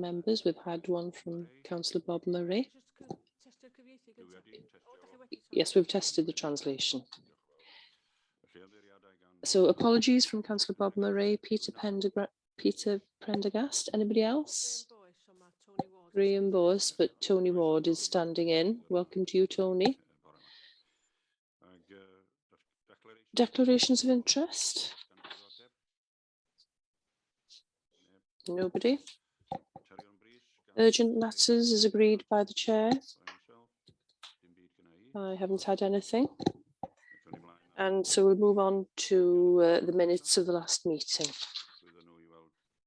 members. We've had one from Councillor Bob Murray. Yes, we've tested the translation. So apologies from Councillor Bob Murray, Peter Prendergast. Anybody else? Graham Boas, but Tony Ward is standing in. Welcome to you, Tony. Declarations of interest? Nobody. Urgent matters is agreed by the chair. I haven't had anything. And so we'll move on to the minutes of the last meeting.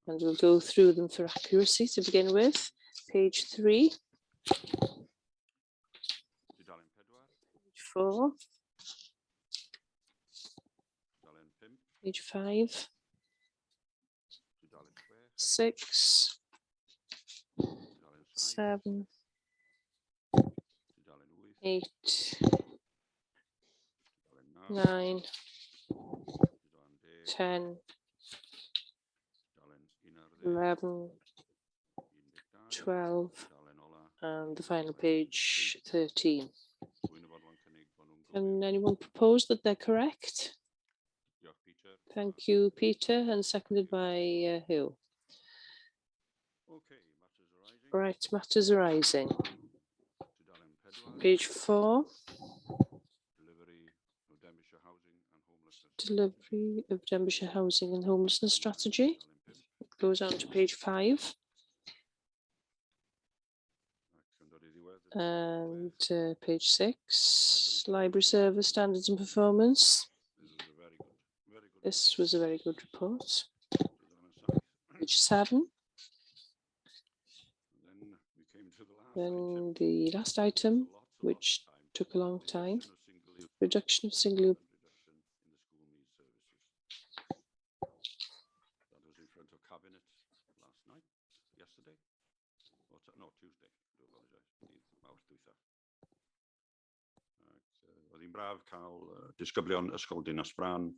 And we'll go through them for accuracy to begin with. Page 3. Page 4. Page 5. 6. 7. 8. 9. 10. 11. 12. And the final page 13. Can anyone propose that they're correct? Thank you, Peter, and seconded by who? Right, matters arising. Page 4. Delivery of Denbighshire Housing and Homelessness Strategy. It goes on to page 5. And page 6, Library Service Standards and Performance. This was a very good report. Page 7. Then the last item, which took a long time, reduction of single. That was in front of Cabinet last night, yesterday. No, Tuesday. I do apologise. Oedd hi'n braf cael disgyblion ysgol Dinas Bran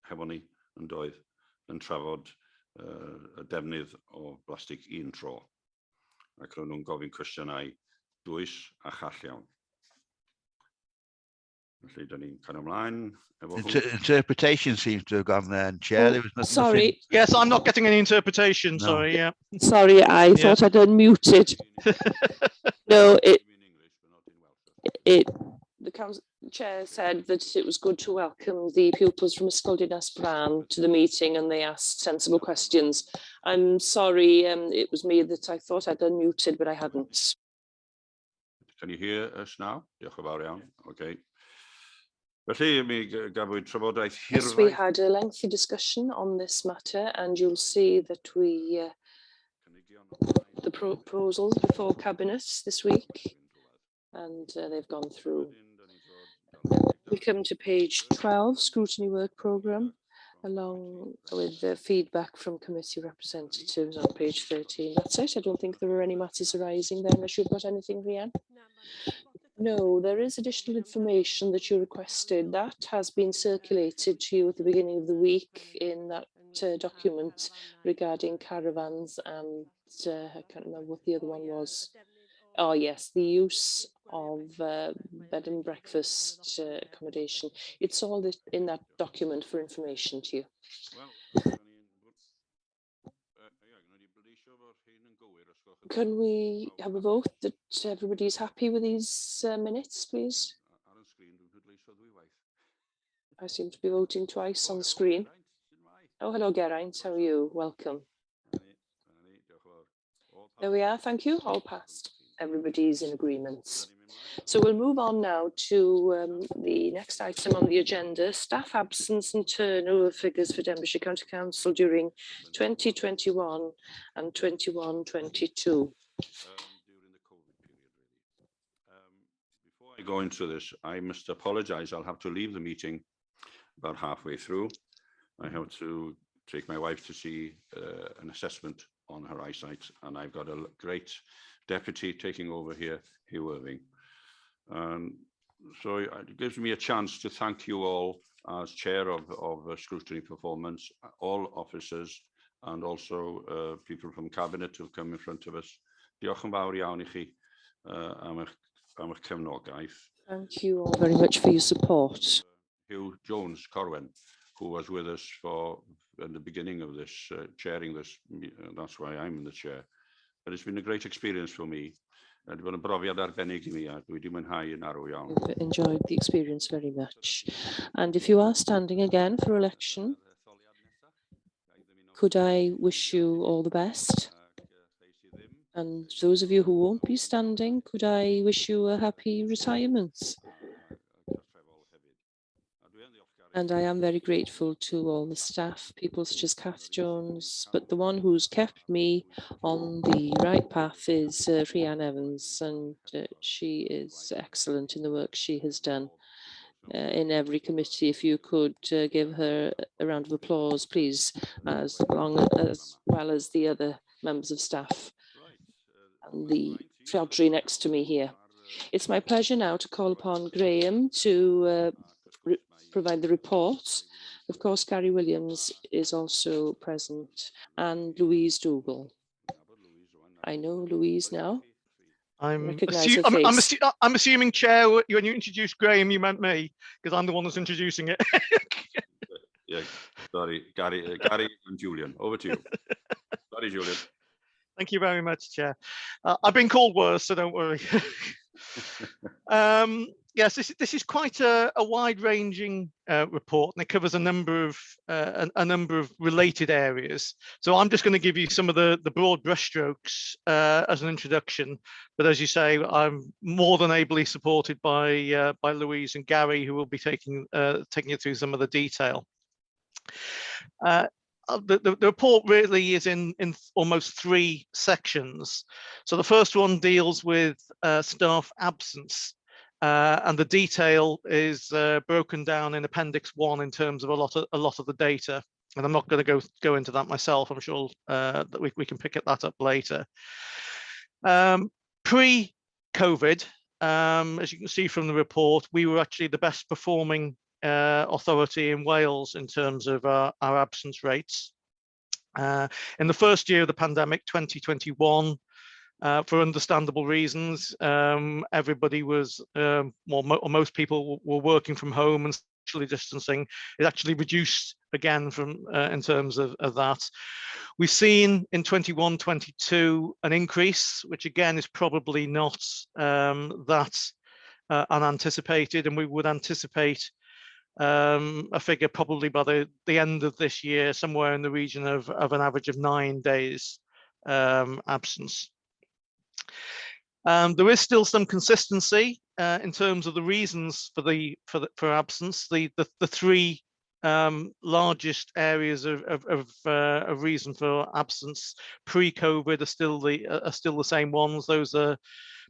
hefo ni yn doedd yn trafod y defnydd o blastig un tro. Ac ro'n nhw'n gofyn cwestiynau dwys a chall iawn. Felly, da ni'n cael ymlaen. Interpretation seems to have gone there, and Chair. There was sorry. Nothing. Yes, I'm not getting any interpretation. No. Sorry, yeah. Sorry, I thought I'd unmuted. No, the council chair said that it was good to welcome the pupils from Ysgol Dinas Bran to the meeting, and they asked sensible questions. I'm sorry, it was me that I thought I'd unmuted, but I hadn't. Can you hear us now? Diolch yn fawr iawn. Okay. Felly, mi gafwyd trafodaeth hirfaeth. Yes, we had a lengthy discussion on this matter, and you'll see that the proposals before Cabinet this week, and they've gone through. We come to page 12, Scrutiny Work Programme, along with the feedback from committee representatives on page 13. That's it. I don't think there are any matters arising there, unless you've got anything, Rhiann. No, there is additional information that you requested. That has been circulated to you at the beginning of the week in that document regarding caravans and I can't remember what the other one was. Oh yes, the use of bed and breakfast accommodation. It's all in that document for information to you. Can we have a vote that everybody's happy with these minutes, please? I seem to be voting twice on the screen. Oh, hello, Geraint. How are you? Welcome. There we are. Thank you. All passed. Everybody's in agreement. So we'll move on now to the next item on the agenda, staff absence and turnover figures for Denbighshire County Council during 2021 and 21-22. Before I go into this, I must apologise. I'll have to leave the meeting about halfway through. I have to take my wife to see an assessment on her eyesight, and I've got a great deputy taking over here, Hugh Irving. So it gives me a chance to thank you all as chair of Scrutiny Performance, all officers and also people from Cabinet who've come in front of us. Diolch yn fawr iawn I chi am eich cefnogaeth. Thank you all very much for your support. Hugh Jones Corwen, who was with us in the beginning of this, chairing this, that's why I'm in the chair. But it's been a great experience for me. Wedi bod yn brofiad arbennig I mi, a dwi wedi mwynhau yn arw iawn. I've enjoyed the experience very much. And if you are standing again for election, could I wish you all the best? And those of you who won't be standing, could I wish you a happy retirement? And I am very grateful to all the staff, people such as Kath Jones, but the one who's kept me on the right path is Rhiann Evans, and she is excellent in the work she has done in every committee. If you could give her a round of applause, please, as well as the other members of staff and the Treasury next to me here. It's my pleasure now to call upon Graham to provide the report. Of course, Gary Williams is also present, and Louise Dougal. I know Louise now. I'm assuming, Chair, when you introduced Graham, you meant me, because I'm the one that's introducing it. Yeah, sorry, Gary and Julian, over to you. Sorry, Julian. Thank you very much, Chair. I've been called worse, so don't worry. Yes, this is quite a wide-ranging report, and it covers a number of related areas. So I'm just going to give you some of the broad brushstrokes as an introduction. But as you say, I'm more than ably supported by Louise and Gary, who will be taking you through some of the detail. The report really is in almost 3 sections. So the first one deals with staff absence, and the detail is broken down in Appendix 1 in terms of a lot of the data. And I'm not going to go into that myself. I'm sure that we can pick that up later. Pre-COVID, as you can see from the report, we were actually the best performing authority in Wales in terms of our absence rates. In the first year of the pandemic, 2021, for understandable reasons, everybody was, most people were working from home and socially distancing. It actually reduced again in terms of that. We've seen in 21-22 an increase, which again is probably not that unanticipated, and we would anticipate a figure probably by the end of this year, somewhere in the region of an average of 9 days absence. There is still some consistency in terms of the reasons for absence. The 3 largest areas of reason for absence pre-COVID are still the same ones. Those are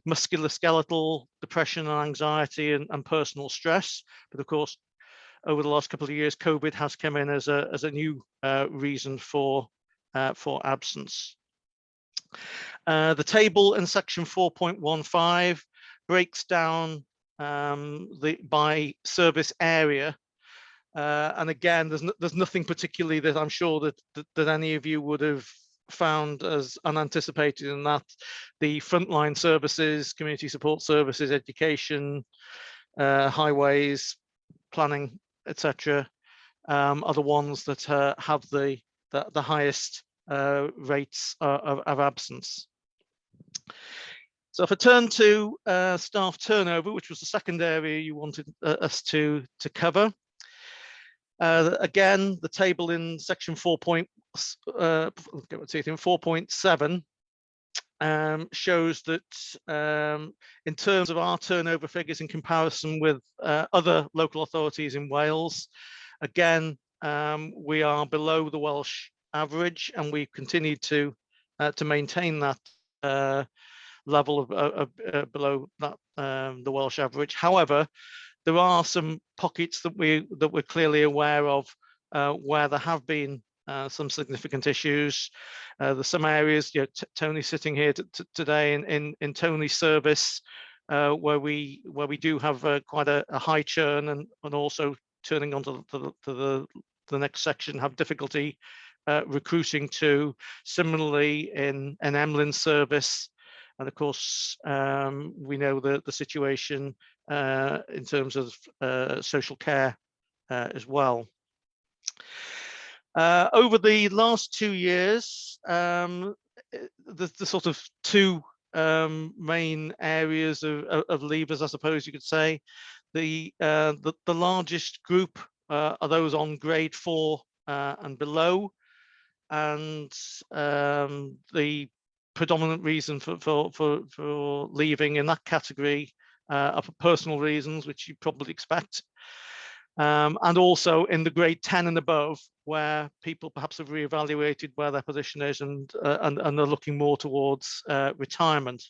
musculoskeletal, depression and anxiety, and personal stress. But of course, over the last couple of years, COVID has come in as a new reason for absence. The table in section 4.15 breaks down by service area, and again, there's nothing particularly that I'm sure that any of you would have found as unanticipated in that. The frontline services, community support services, education, highways, planning, etc., are the ones that have the highest rates of absence. So if I turn to staff turnover, which was the second area you wanted us to cover, again, the table in section 4.7 shows that in terms of our turnover figures in comparison with other local authorities in Wales, again, we are below the Welsh average, and we continue to maintain that level of below that the Welsh average. However, there are some pockets that we're clearly aware of where there have been some significant issues. There's some areas, Tony's sitting here today in Tony's service, where we do have quite a high churn, and also turning on to the next section, have difficulty recruiting to. Similarly in an Emlyn service, and of course we know the situation in terms of social care as well. Over the last 2 years, the sort of two main areas of leavers, I suppose you could say. The largest group are those on grade 4 and below, and the predominant reason for leaving in that category are for personal reasons, which you probably expect. And also in the grade 10 and above, where people perhaps have reevaluated where their position is and are looking more towards retirement.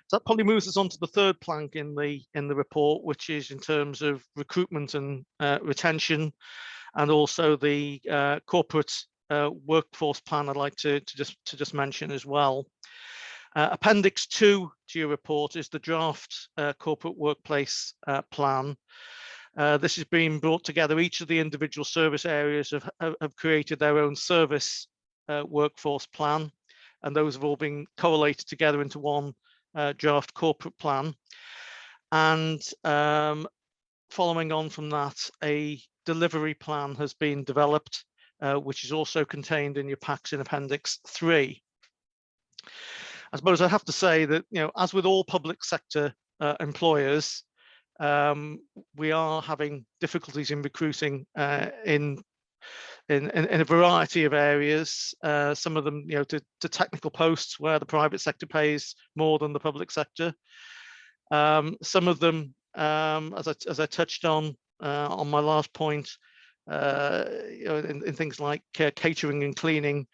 So that probably moves us on to the third plank in the report, which is in terms of recruitment and retention, and also the corporate workforce plan I'd like to just mention as well. Appendix 2 to your report is the draft corporate workplace plan. This has been brought together. Each of the individual service areas have created their own service workforce plan, and those have all been correlated together into one draft corporate plan. And following on from that, a delivery plan has been developed, which is also contained in your packs in Appendix 3. I suppose I have to say that, as with all public sector employers, we are having difficulties in recruiting in a variety of areas. Some of them, to technical posts where the private sector pays more than the public sector. Some of them, as I touched on my last point, in things like catering and cleaning,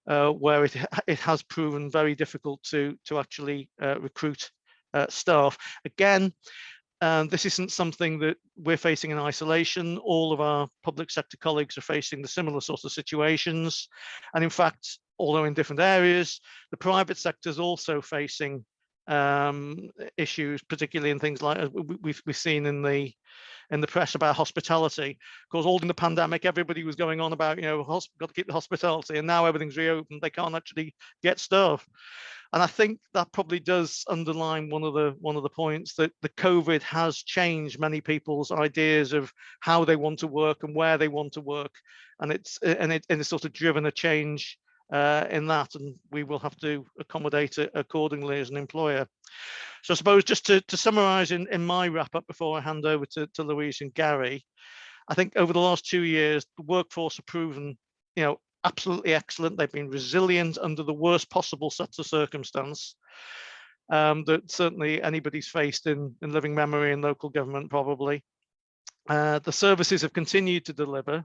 where it has proven very difficult to actually recruit staff. Again, this isn't something that we're facing in isolation. All of our public sector colleagues are facing the similar sorts of situations. And in fact, although in different areas, the private sector is also facing issues, particularly in things like we've seen in the press about hospitality. Of course, all in the pandemic, everybody was going on about, got to keep the hospitality, and now everything's reopened. They can't actually get staff. And I think that probably does underline one of the points that the COVID has changed many people's ideas of how they want to work and where they want to work, and it's sort of driven a change in that, and we will have to accommodate it accordingly as an employer. So I suppose just to summarise in my wrap up before I hand over to Louise and Gary, I think over the last 2 years the workforce have proven, absolutely excellent. They've been resilient under the worst possible sets of circumstance that certainly anybody's faced in living memory in local government probably. The services have continued to deliver,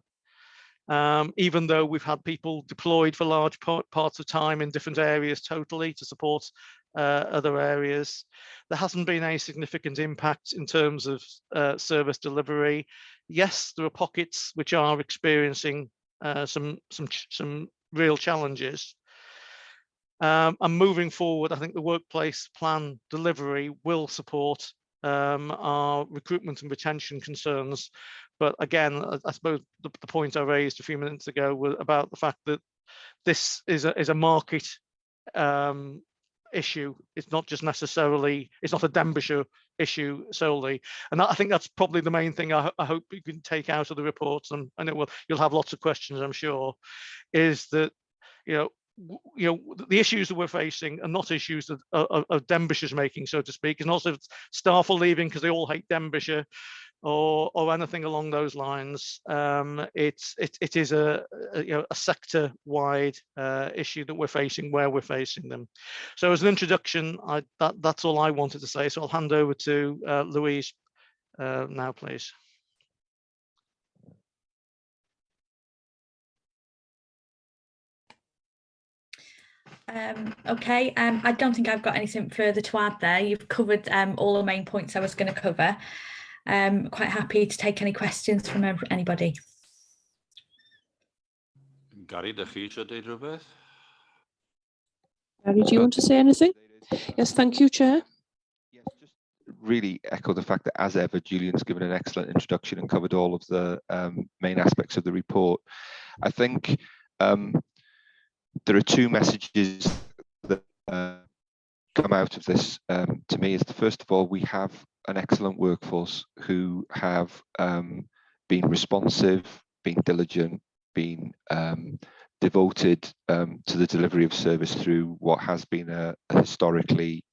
even though we've had people deployed for large parts of time in different areas totally to support other areas. There hasn't been any significant impact in terms of service delivery. Yes, there are pockets which are experiencing some real challenges. And moving forward, I think the workplace plan delivery will support our recruitment and retention concerns. But again, I suppose the point I raised a few minutes ago was about the fact that this is a market issue. It's not just necessarily, it's not a Denbighshire issue solely. And I think that's probably the main thing I hope you can take out of the reports, and I know you'll have lots of questions, I'm sure, is that, the issues that we're facing are not issues that of Denbighire's making, so to speak. It's not that staff are leaving because they all hate Denbighshire or anything along those lines. It is a sector-wide issue that we're facing where we're facing them. So as an introduction, that's all I wanted to say. So I'll hand over to Louise now, please. Okay, I don't think I've got anything further to add there. You've covered all the main points I was going to cover. Quite happy to take any questions from anybody. Gary, the future, did you Beth? Gary, do you want to say anything? Yes, thank you, Chair. Yes, just really echo the fact that, as ever, Julian's given an excellent introduction and covered all of the main aspects of the report. I think there are two messages that come out of this to me. Is first of all, we have an excellent workforce who have been responsive, been diligent, been devoted to the delivery of service through what has been a historically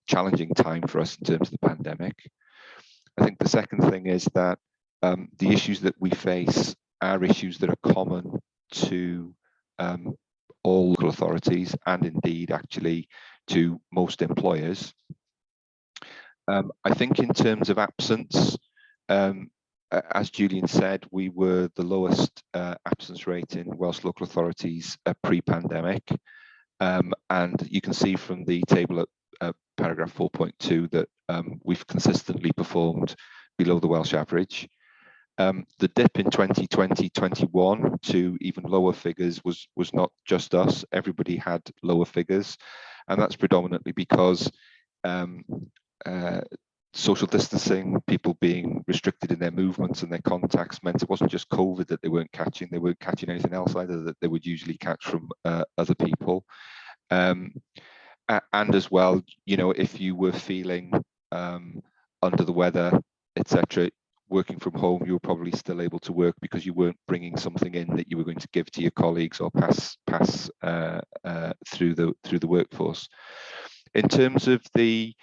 challenging time for us in terms of the pandemic. I think the second thing is that the issues that we face are issues that are common to all local authorities, and indeed actually to most employers. I think in terms of absence, as Julian said, we were the lowest absence rate in Welsh local authorities pre-pandemic. And you can see from the table at paragraph 4.2 that we've consistently performed below the Welsh average. The dip in 2020-21 to even lower figures was not just us. Everybody had lower figures, and that's predominantly because social distancing, people being restricted in their movements and their contacts, meant it wasn't just COVID that they weren't catching anything else either that they would usually catch from other people. And as well, you know, if you were feeling under the weather, etc., working from home, you were probably still able to work because you weren't bringing something in that you were going to give to your colleagues or pass through the workforce. In terms of the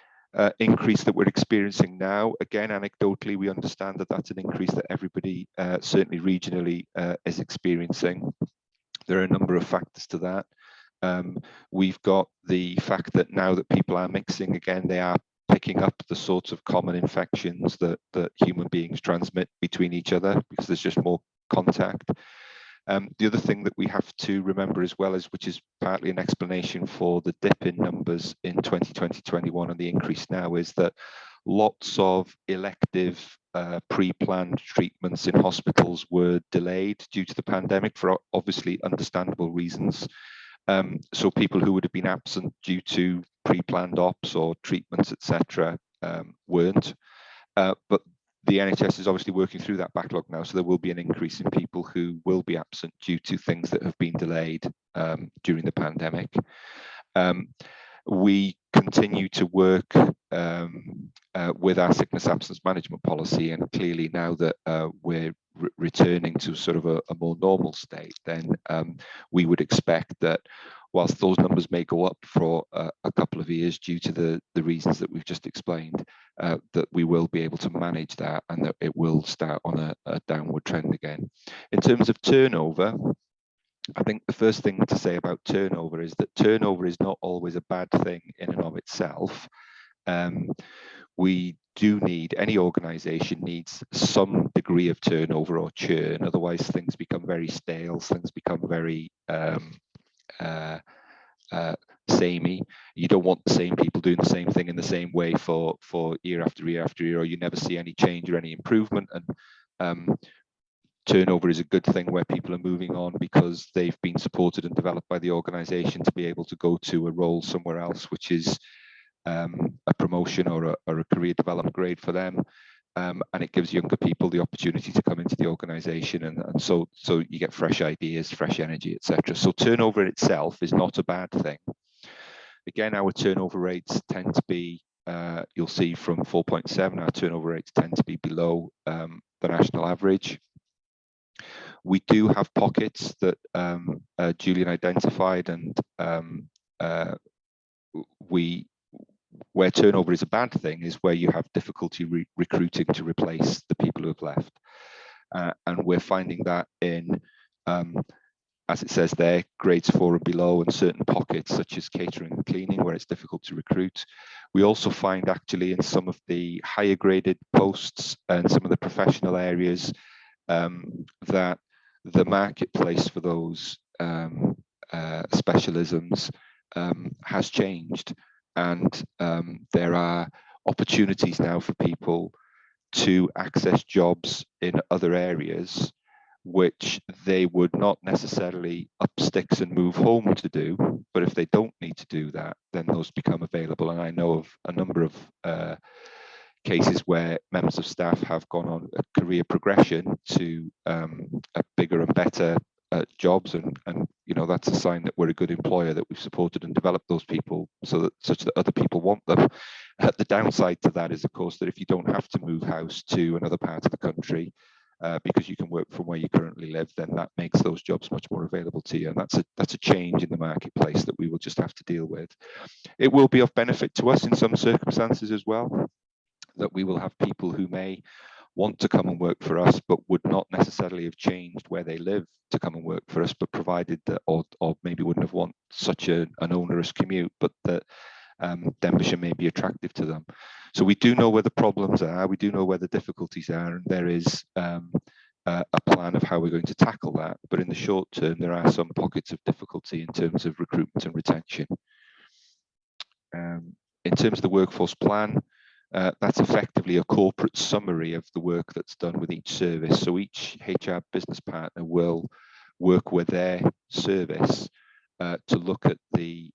increase that we're experiencing now, again, anecdotally, we understand that that's an increase that everybody, certainly regionally, is experiencing. There are a number of factors to that. We've got the fact that now that people are mixing again, they are picking up the sorts of common infections that human beings transmit between each other because there's just more contact. The other thing that we have to remember as well is, which is partly an explanation for the dip in numbers in 2020-21 and the increase now, is that lots of elective pre-planned treatments in hospitals were delayed due to the pandemic for obviously understandable reasons. So people who would have been absent due to pre-planned ops or treatments, etc., weren't. But the NHS is obviously working through that backlog now, so there will be an increase in people who will be absent due to things that have been delayed during the pandemic. We continue to work with our sickness absence management policy, and clearly now that we're returning to sort of a more normal state, then we would expect that whilst those numbers may go up for a couple of years due to the reasons that we've just explained, that we will be able to manage that and that it will start on a downward trend again. In terms of turnover, I think the first thing to say about turnover is that turnover is not always a bad thing in and of itself. We do need, any organisation needs some degree of turnover or churn, otherwise things become very stale, things become very samey. You don't want the same people doing the same thing in the same way for year after year after year, or you never see any change or any improvement. And turnover is a good thing where people are moving on because they've been supported and developed by the organisation to be able to go to a role somewhere else, which is a promotion or a career development grade for them. And it gives younger people the opportunity to come into the organisation, and so you get fresh ideas, fresh energy, etc. So turnover in itself is not a bad thing. Again, our turnover rates tend to be, you'll see from 4.7, our turnover rates tend to be below the national average. We do have pockets that Julian identified, and where turnover is a bad thing is where you have difficulty recruiting to replace the people who have left. And we're finding that in, as it says there, grades 4 and below, and certain pockets such as catering and cleaning where it's difficult to recruit. We also find actually in some of the higher graded posts and some of the professional areas that the marketplace for those specialisms has changed. And there are opportunities now for people to access jobs in other areas which they would not necessarily up sticks and move home to do. But if they don't need to do that, then those become available. And I know of a number of cases where members of staff have gone on a career progression to a bigger and better jobs, and you know, that's a sign that we're a good employer, that we've supported and developed those people such that other people want them. The downside to that is, of course, that if you don't have to move house to another part of the country because you can work from where you currently live, then that makes those jobs much more available to you, and that's a change in the marketplace that we will just have to deal with. It will be of benefit to us in some circumstances as well, that we will have people who may want to come and work for us, but would not necessarily have changed where they live to come and work for us, but provided that, or maybe wouldn't have want such an onerous commute, but that Denbighshire may be attractive to them. So we do know where the problems are, we do know where the difficulties are, and there is a plan of how we're going to tackle that. But in the short term, there are some pockets of difficulty in terms of recruitment and retention. In terms of the workforce plan, that's effectively a corporate summary of the work that's done with each service. So each HR business partner will work with their service to look at the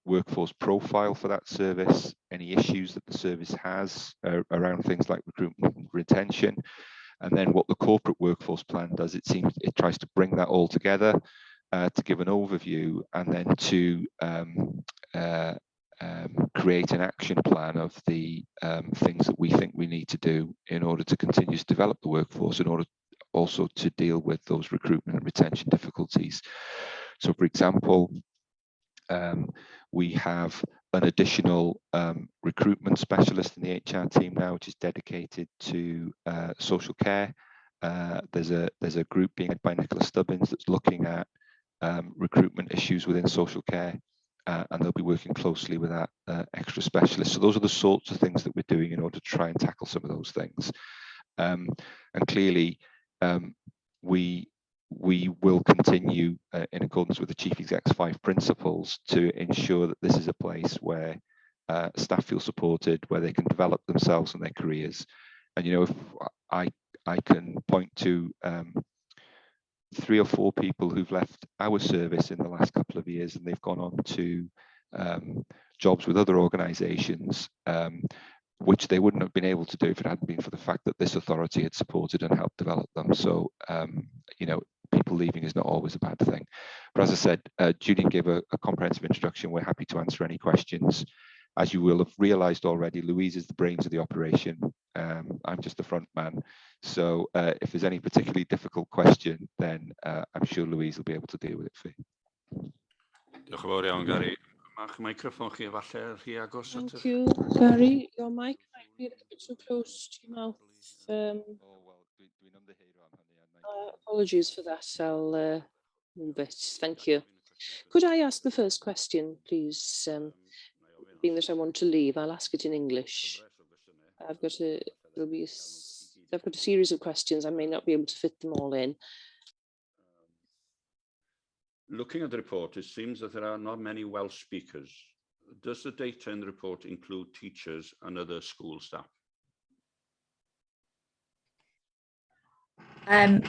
workforce profile for that service, any issues that the service has around things like recruitment and retention. And then what the corporate workforce plan does, it tries to bring that all together to give an overview, and then to create an action plan of the things that we think we need to do in order to continue to develop the workforce, in order also to deal with those recruitment and retention difficulties. So, for example, we have an additional recruitment specialist in the HR team now, which is dedicated to social care. There's a group being led by Nicola Stubbins that's looking at recruitment issues within social care. And they'll be working closely with that extra specialist. So those are the sorts of things that we're doing in order to try and tackle some of those things. And clearly, we will continue in accordance with the Chief Exec's 5 principles to ensure that this is a place where staff feel supported, where they can develop themselves and their careers. And, you know, if I can point to 3 or 4 people who've left our service in the last couple of years, and they've gone on to jobs with other organisations, which they wouldn't have been able to do if it hadn't been for the fact that this authority had supported and helped develop them. So, you know, people leaving is not always a bad thing. But as I said, Julian gave a comprehensive introduction. We're happy to answer any questions. As you will have realised already, Louise is the brains of the operation. I'm just the front man. So if there's any particularly difficult question, then I'm sure Louise will be able to deal with it for you. Diolch yn fawr iawn, Gary. Ma'ch microffon chi falle rhy agos at Thank you, Gary. Your mic might be a little bit too close to your mouth. Apologies for that. I'll move it. Thank you. Could I ask the first question, please? Being that I want to leave, I'll ask it in English. I've got a series of questions. I may not be able to fit them all in. Looking at the report, it seems that there are not many Welsh speakers. Does the data in the report include teachers and other school staff?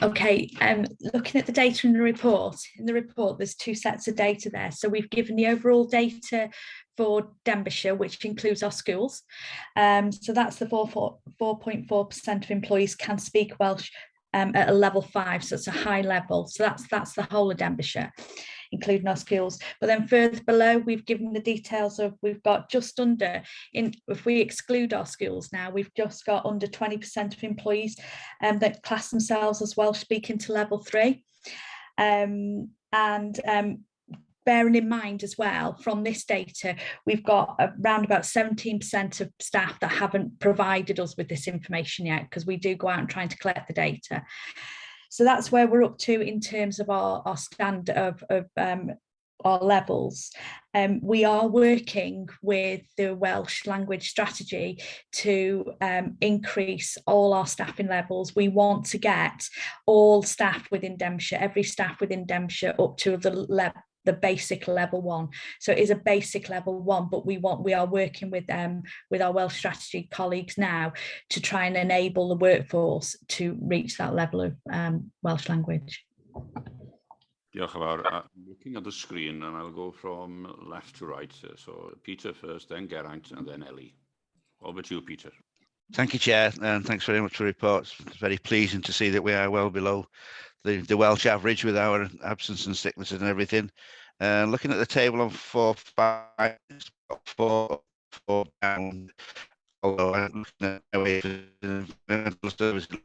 Okay, looking at the data in the report, there's 2 sets of data there. So we've given the overall data for Denbighshire, which includes our schools. So that's the 4.4% of employees can speak Welsh at a level 5, so it's a high level. So that's the whole of Denbighshire, including our schools. But then further below, we've given the details of, we've got just under, if we exclude our schools now, we've just got under 20% of employees that class themselves as Welsh speaking to level 3. Bearing in mind as well, from this data, we've got around about 17% of staff that haven't provided us with this information yet, because we do go out and trying to collect the data. So that's where we're up to in terms of our stand of our levels. We are working with the Welsh language strategy to increase all our staffing levels. We want to get all staff within Denbighshire, every staff within Denbighshire, up to the the basic level 1. So it is a basic level 1, but we are working with our Welsh strategy colleagues now to try and enable the workforce to reach that level of Welsh language. Diolch yn fawr. I'm looking at the screen and I'll go from left to right. So Peter first, then Geraint, and then Ellie. Over to you, Peter. Thank you, Chair, and thanks very much for the reports. It's very pleasing to see that we are well below the Welsh average with our absence and sicknesses and everything. Looking at the table on 4.5, 4 down. Although I'm looking at services,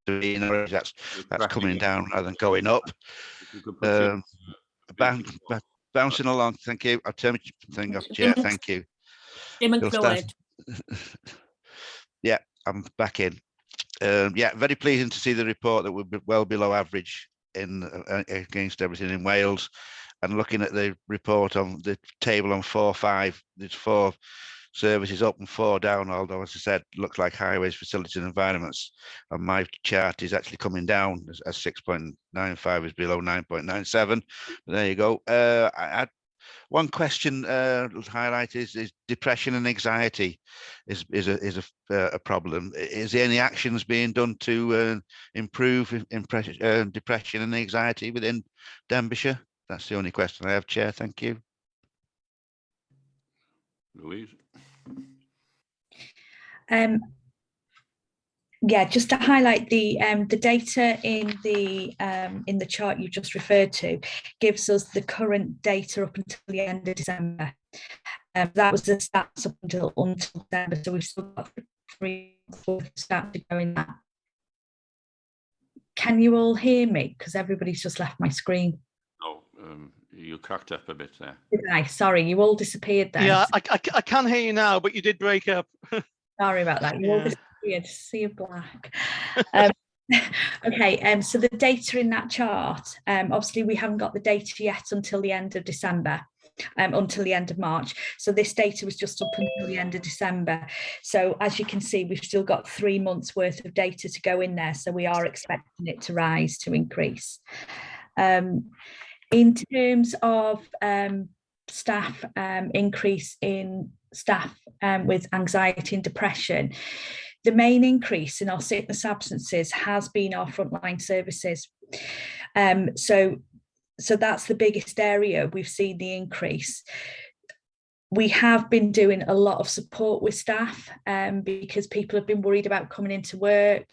that's coming down rather than going up. Bouncing along. Thank you. I'll turn my thing off, Chair. Thank you. Yeah, I'm back in. Yeah, very pleasing to see the report that we're well below average in against everything in Wales. And looking at the report on the table on 4.5, there's 4 services up and 4 down, although, as I said, looks like highways, facilities and environments. And my chart is actually coming down as 6.95 is below 9.97. There you go. I had one question highlight is depression and anxiety is a problem. Is there any actions being done to improve depression and anxiety within Denbighshire? That's the only question I have, Chair. Thank you. Louise. Yeah, just to highlight the data in the chart you just referred to gives us the current data up until the end of December. That was the stats up until December, so we've still got 3 stats to go in that. Can you all hear me? Because everybody's just left my screen. Oh, you cracked up a bit there. Did I? Sorry, you all disappeared then. Yeah, I can hear you now, but you did break up. Sorry about that. You all disappeared. See you black. Okay, so the data in that chart, obviously we haven't got the data yet until the end of December, until the end of March. So this data was just up until the end of December. So as you can see, we've still got 3 months worth of data to go in there. So we are expecting it to rise, to increase. In terms of staff, increase in staff with anxiety and depression, the main increase in our sickness absences has been our frontline services. So that's the biggest area we've seen the increase. We have been doing a lot of support with staff because people have been worried about coming into work,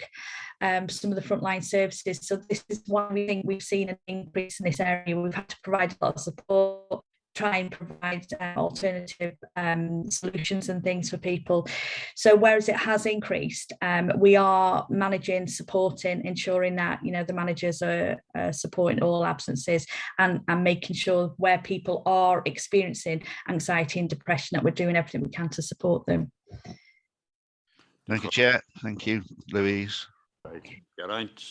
some of the frontline services. So this is one we think we've seen an increase in this area. We've had to provide a lot of support, try and provide alternative solutions and things for people. So whereas it has increased, we are managing, supporting, ensuring that, you know, the managers are supporting all absences and making sure where people are experiencing anxiety and depression that we're doing everything we can to support them. Thank you, Chair. Thank you, Louise. Right. Geraint.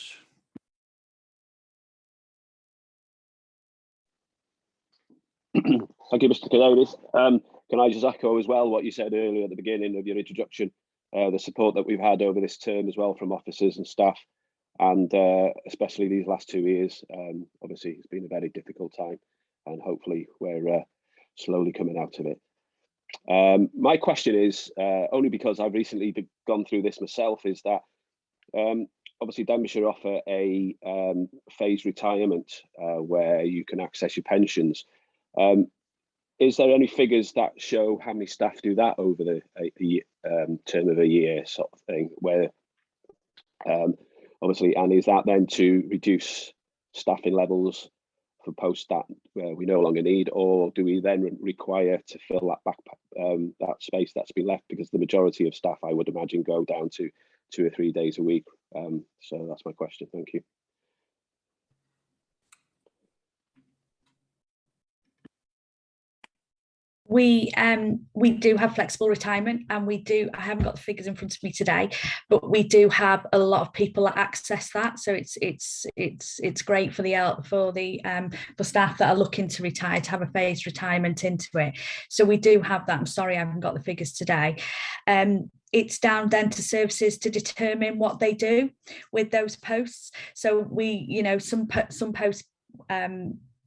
Thank you, Mr. Cadodis. Can I just echo as well what you said earlier at the beginning of your introduction, the support that we've had over this term as well from officers and staff, and especially these last 2 years. Obviously, it's been a very difficult time, and hopefully we're slowly coming out of it. My question is, only because I've recently gone through this myself, is that obviously Denbighshire offer a phased retirement where you can access your pensions. Is there any figures that show how many staff do that over the term of a year, sort of thing, where obviously, and is that then to reduce staffing levels for posts that we no longer need, or do we then require to fill that back that space that's been left, because the majority of staff, I would imagine, go down to 2 or 3 days a week? So that's my question. Thank you. We do have flexible retirement, and I haven't got the figures in front of me today, but we do have a lot of people that access that. So it's great for for staff that are looking to retire to have a phased retirement into it. So we do have that. I'm sorry, I haven't got the figures today. It's down then to services to determine what they do with those posts. So we, you know, some posts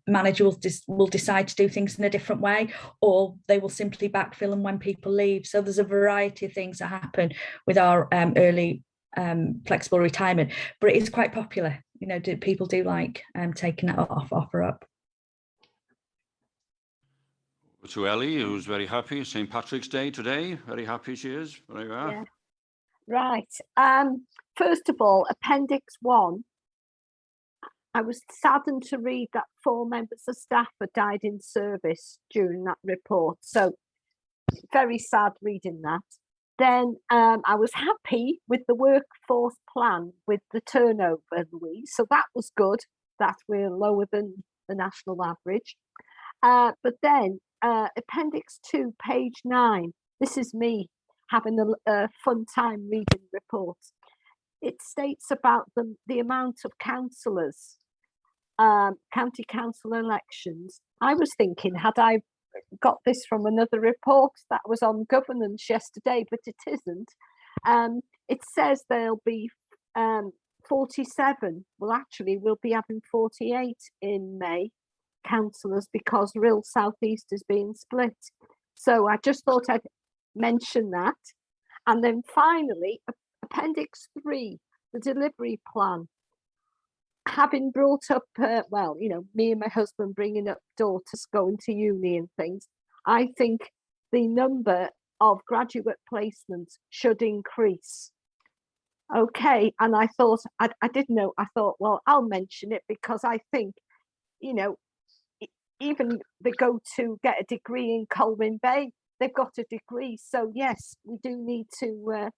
manager will decide to do things in a different way, or they will simply backfill them when people leave. So there's a variety of things that happen with our early flexible retirement, but it is quite popular. You know, people do like taking that offer up. To Ellie, who's very happy. St. Patrick's Day today. Very happy she is. There you are. Yeah. Right. First of all, Appendix 1. I was saddened to read that 4 members of staff had died in service during that report. So very sad reading that. Then I was happy with the workforce plan with the turnover, Louise. So that was good that we're lower than the national average. But then Appendix 2, page 9, this is me having a fun time reading reports. It states about the amount of councillors, county council elections. I was thinking, had I got this from another report that was on governance yesterday, but it isn't. It says there'll be 47. Well, actually, we'll be having 48 in May, councillors, because Real South East is being split. So I just thought I'd mention that. And then finally, Appendix 3, the delivery plan. Having brought up, well, you know, me and my husband bringing up daughters going to uni and things, I think the number of graduate placements should increase. Okay, and I thought, I didn't know, I thought, well, I'll mention it because I think, you know, even they go to get a degree in Colwyn Bay, they've got a degree. So yes, we do need to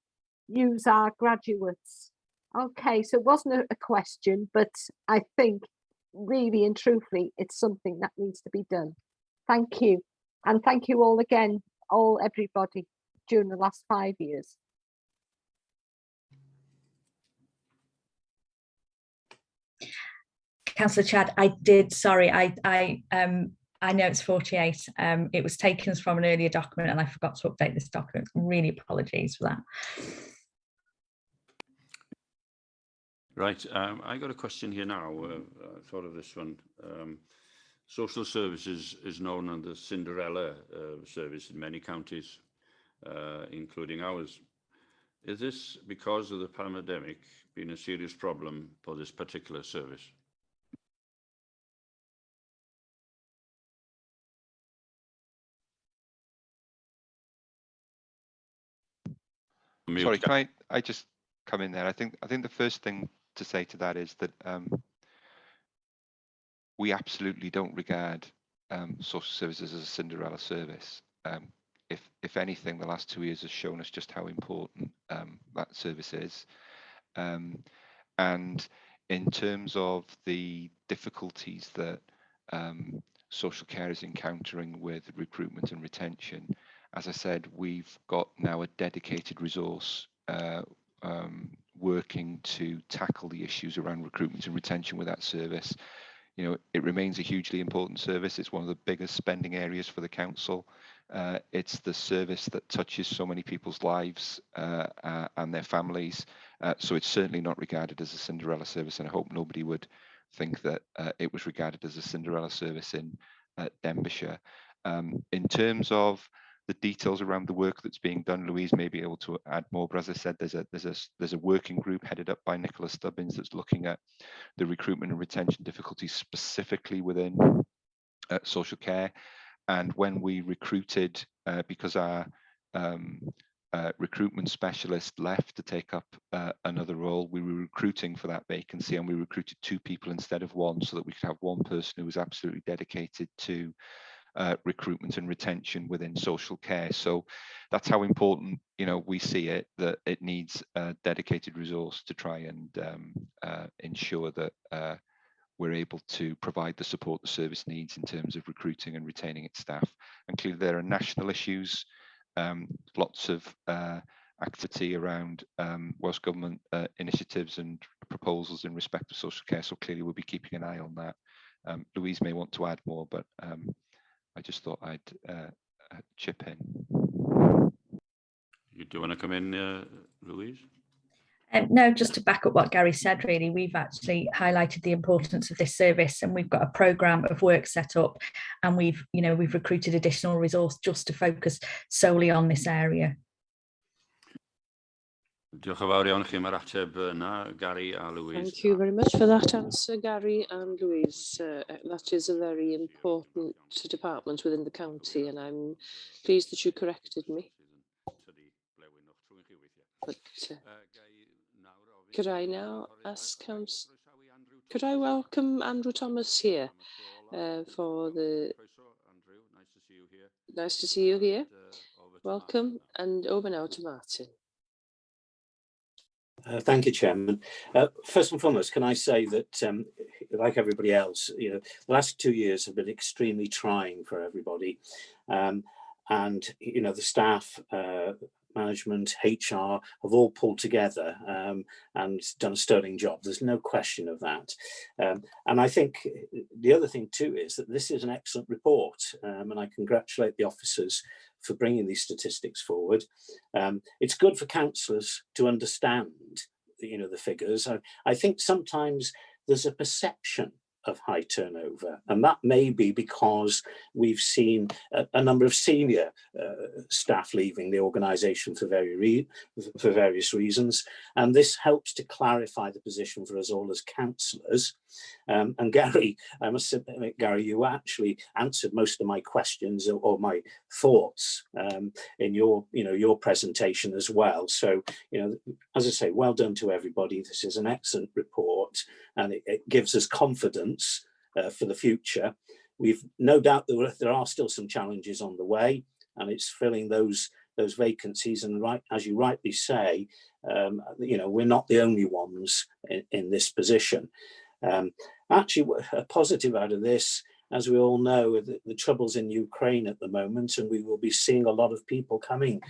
use our graduates. Okay, so it wasn't a question, but I think really and truthfully, it's something that needs to be done. Thank you. And thank you all again, everybody during the last 5 years. Councillor Chad, I did, sorry, I know it's 48. It was taken from an earlier document and I forgot to update this document. Really apologies for that. Right, I got a question here now. I thought of this one. Social services is known as the Cinderella service in many counties, including ours. Is this, because of the pandemic, been a serious problem for this particular service? Sorry, can I just come in there? I think the first thing to say to that is that we absolutely don't regard social services as a Cinderella service. If anything, the last 2 years has shown us just how important that service is. And in terms of the difficulties that social care is encountering with recruitment and retention, as I said, we've got now a dedicated resource working to tackle the issues around recruitment and retention with that service. You know, it remains a hugely important service. It's one of the biggest spending areas for the council. It's the service that touches so many people's lives and their families. So it's certainly not regarded as a Cinderella service, and I hope nobody would think that it was regarded as a Cinderella service in Denbighshire. In terms of the details around the work that's being done, Louise may be able to add more, but as I said, there's a working group headed up by Nicola Stubbins that's looking at the recruitment and retention difficulties specifically within social care. And when we recruited, because our recruitment specialist left to take up another role, we were recruiting for that vacancy, and we recruited 2 people instead of 1, so that we could have 1 person who was absolutely dedicated to recruitment and retention within social care. So that's how important, you know, we see it, that it needs a dedicated resource to try and ensure that we're able to provide the support the service needs in terms of recruiting and retaining its staff. And clearly there are national issues, lots of activity around Welsh Government initiatives and proposals in respect of social care. So clearly we'll be keeping an eye on that. Louise may want to add more, but I just thought I'd chip in. You do want to come in, Louise? No, just to back up what Gary said, really, we've actually highlighted the importance of this service, and we've got a programme of work set up, and we've recruited additional resource just to focus solely on this area. Diolch yn fawr iawn chi am yr ateb yna, Gary a Louise. Thank you very much for that answer, Gary and Louise. That is a very important department within the county, and I'm pleased that you corrected me. But could I now ask could I welcome Andrew Thomas here for the... Nice to see you here. Welcome, and over now to Martin. Thank you, Chairman. First and foremost, can I say that, like everybody else, the last 2 years have been extremely trying for everybody, and the staff, management, HR have all pulled together and done a sterling job. There's no question of that. And I think the other thing too is that this is an excellent report, and I congratulate the officers for bringing these statistics forward. It's good for councillors to understand, the figures. I think sometimes there's a perception of high turnover, and that may be because we've seen a number of senior staff leaving the organisation for various reasons, and this helps to clarify the position for us all as councillors. And Gary, I must admit, Gary, you actually answered most of my questions or my thoughts in your presentation as well. So, as I say, well done to everybody. This is an excellent report, and it gives us confidence for the future. We've no doubt that there are still some challenges on the way, and it's filling those vacancies. And right, as you rightly say, we're not the only ones in this position. Actually, a positive out of this, as we all know, the troubles in Ukraine at the moment, and we will be seeing a lot of people coming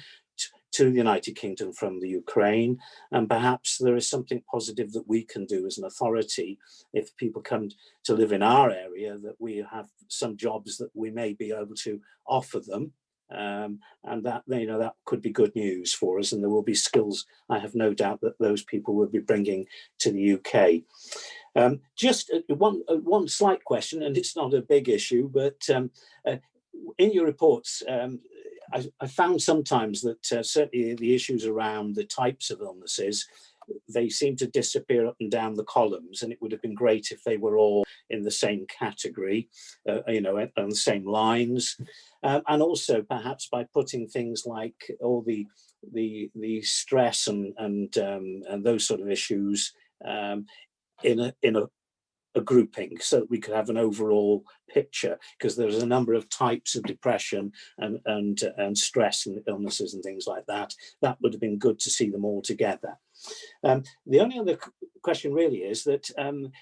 to the United Kingdom from the Ukraine, and perhaps there is something positive that we can do as an authority if people come to live in our area, that we have some jobs that we may be able to offer them, and that that could be good news for us, and there will be skills, I have no doubt, that those people will be bringing to the UK. Just one slight question, and it's not a big issue, but in your reports, I found sometimes that certainly the issues around the types of illnesses, they seem to disappear up and down the columns, and it would have been great if they were all in the same category, on the same lines, and also perhaps by putting things like all the stress and those sort of issues in a grouping, so that we could have an overall picture, because there's a number of types of depression and stress and illnesses and things like that. That would have been good to see them all together. The only other question really is that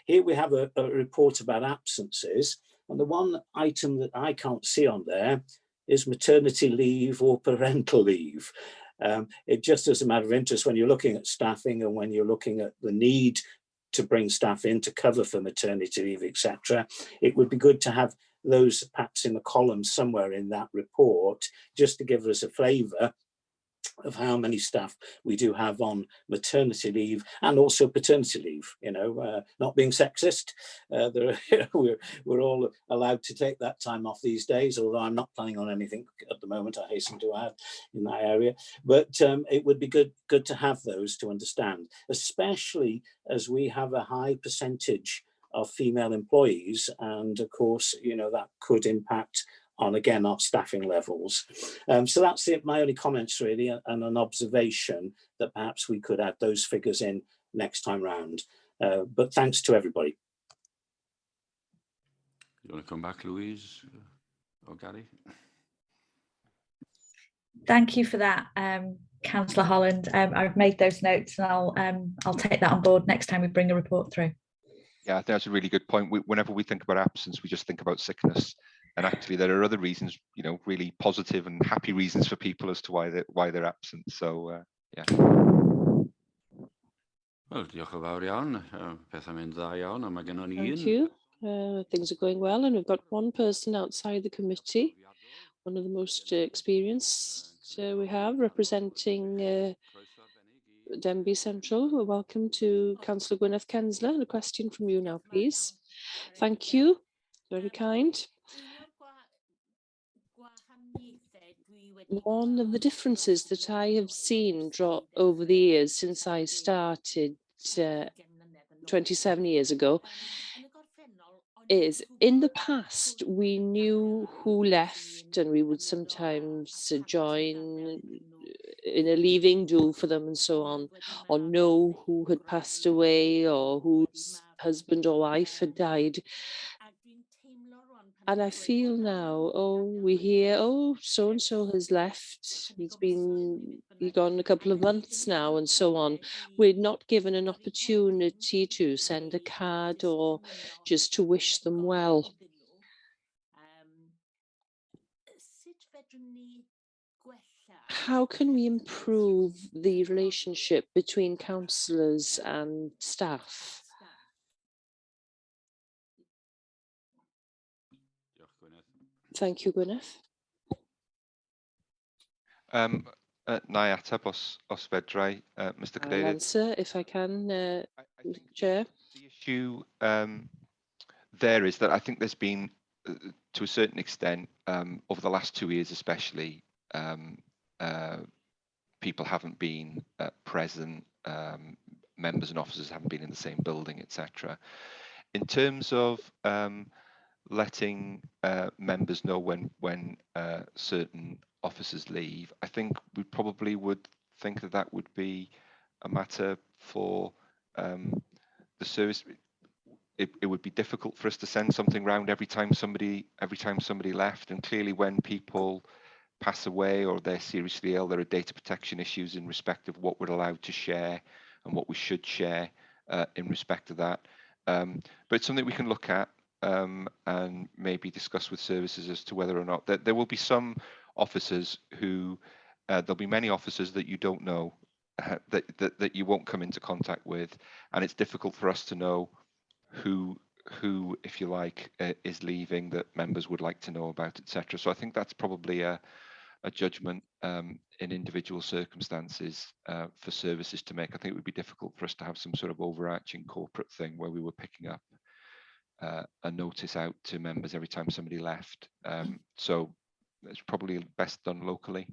here we have a report about absences, and the one item that I can't see on there is maternity leave or parental leave. It just as a matter of interest, when you're looking at staffing and when you're looking at the need to bring staff in to cover for maternity leave, etc., it would be good to have those perhaps in the column somewhere in that report, just to give us a flavour of how many staff we do have on maternity leave and also paternity leave. Not being sexist, we're all allowed to take that time off these days, although I'm not planning on anything at the moment, I hasten to add, in that area. But it would be good to have those to understand, especially as we have a high percentage of female employees, and of course, that could impact on, again, our staffing levels. So that's it, my only comments really, and an observation that perhaps we could add those figures in next time round. But thanks to everybody. You want to come back, Louise or Gary? Thank you for that, Councillor Holland. I've made those notes, and I'll take that on board next time we bring a report through. Yeah, I think that's a really good point. Whenever we think about absence, we just think about sickness. And actually, there are other reasons, really positive and happy reasons for people as to why they're absent. So, yeah. Well, diolch yn fawr iawn. Pethau'n mynd dda iawn, a mae gennym ni un. Thank you. Things are going well, and we've got one person outside the committee, one of the most experienced we have, representing Denby Central. We're welcome to Councillor Gwyneth Kensler. A question from you now, please. Thank you. Very kind. One of the differences that I have seen over the years since I started 27 years ago is in the past we knew who left and we would sometimes join in a leaving do for them and so on, or know who had passed away or whose husband or wife had died. And I feel now, oh, we hear, oh, so and so has left. He's gone a couple of months now, and so on. We're not given an opportunity to send a card or just to wish them well. How can we improve the relationship between councillors and staff? Thank you, Gwyneth. Na i ateb os fedrai, Mr I'll Cadeirydd. answer if I can, I think Chair. the issue there is that I think there's been, to a certain extent, over the last 2 years especially, people haven't been present, members and officers haven't been in the same building, etc. In terms of letting members know when certain officers leave, I think we probably would think that that would be a matter for the service. It would be difficult for us to send something round every time somebody left, and clearly when people pass away or they're seriously ill, there are data protection issues in respect of what we're allowed to share and what we should share in respect of that. But it's something we can look at and maybe discuss with services as to whether or not there will be some officers who there'll be many officers that you don't know, that you won't come into contact with, and it's difficult for us to know who if you like is leaving that members would like to know about, etc. So I think that's probably a judgment in individual circumstances for services to make. I think it would be difficult for us to have some sort of overarching corporate thing where we were picking up a notice out to members every time somebody left. So it's probably best done locally.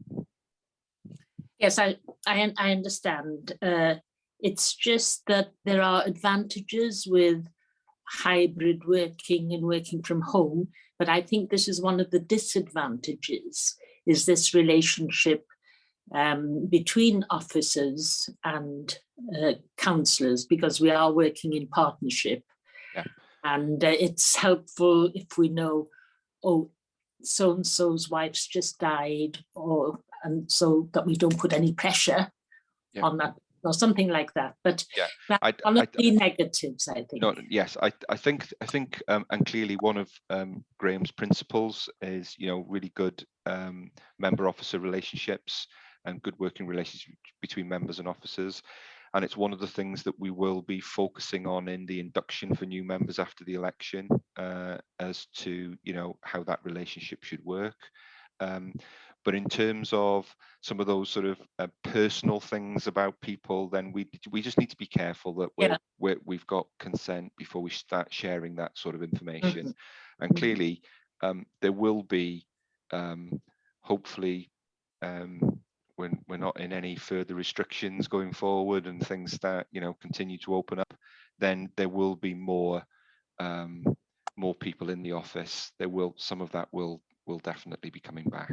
Yes, I understand. It's just that there are advantages with hybrid working and working from home, but I think this is one of the disadvantages, is this relationship between officers and councillors, because we are working in partnership. Yeah. And it's helpful if we know, oh, so-and-so's wife's just died, and so that we don't put any pressure on that or something like that. But yeah, that's one of the negatives, I think. No, yes, I think, and clearly one of Graham's principles is, really good member-officer relationships and good working relationships between members and officers. And it's one of the things that we will be focusing on in the induction for new members after the election, as to, how that relationship should work. But in terms of some of those sort of personal things about people, then we just need to be careful that we've got consent before we start sharing that sort of information. And clearly, there will be, hopefully, when we're not in any further restrictions going forward and things start, continue to open up, then there will be more people in the office. Some of that will definitely be coming back.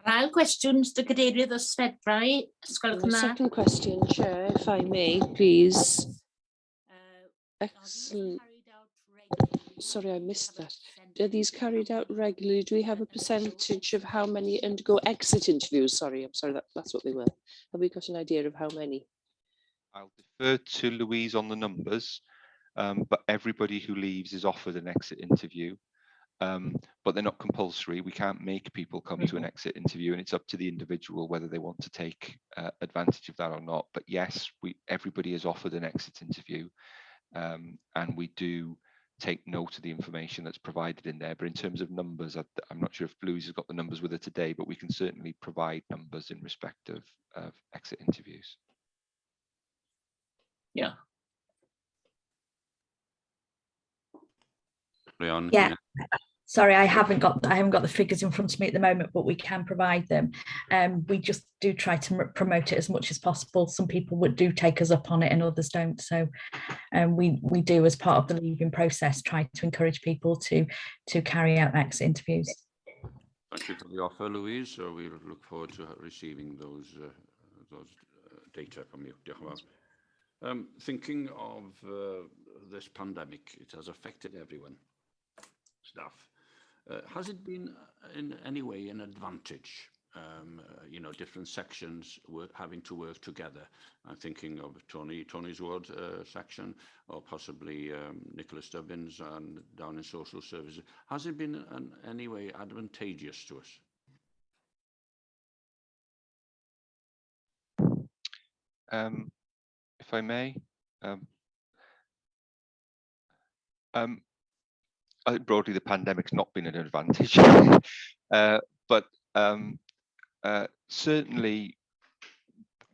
Ail cwestiwn, Mr Cadeirydd, os fedrai. Second question, Chair, if I may, please. Excellent. Sorry, I missed that. Are these carried out regularly? Do we have a percentage of how many undergo exit interviews? Sorry, I'm sorry, that's what they were. Have we got an idea of how many? I'll defer to Louise on the numbers, but everybody who leaves is offered an exit interview. But they're not compulsory. We can't make people come to an exit interview, and it's up to the individual whether they want to take advantage of that or not. But yes, everybody is offered an exit interview, and we do take note of the information that's provided in there. But in terms of numbers, I'm not sure if Louise has got the numbers with her today, but we can certainly provide numbers in respect of exit interviews. Yeah. Leon, Yeah. Sorry, I haven't got the figures in front of me at the moment, but we can provide them. We just do try to promote it as much as possible. Some people do take us up on it and others don't. So we do, as part of the leaving process, try to encourage people to carry out exit interviews. Thank you for the offer, Louise. So we look forward to receiving those data from you. Thinking of this pandemic, it has affected everyone, staff. Has it been in any way an advantage? You know, different sections having to work together. I'm thinking of Tony's ward section, or possibly Nicholas Stubbins and down in social services. Has it been in any way advantageous to us? If I may, I think broadly the pandemic's not been an advantage, but certainly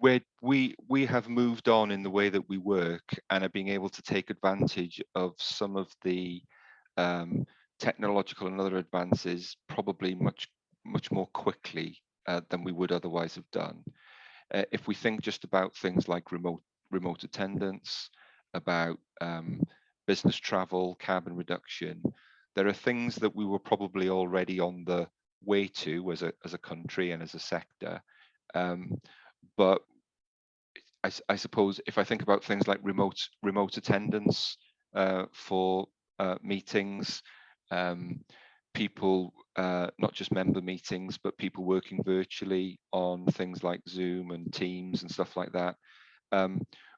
we have moved on in the way that we work and are being able to take advantage of some of the technological and other advances probably much more quickly than we would otherwise have done. If we think just about things like remote attendance, about business travel, carbon reduction, there are things that we were probably already on the way to as a country and as a sector. But I suppose if I think about things like remote attendance for meetings, people, not just member meetings, but people working virtually on things like Zoom and Teams and stuff like that,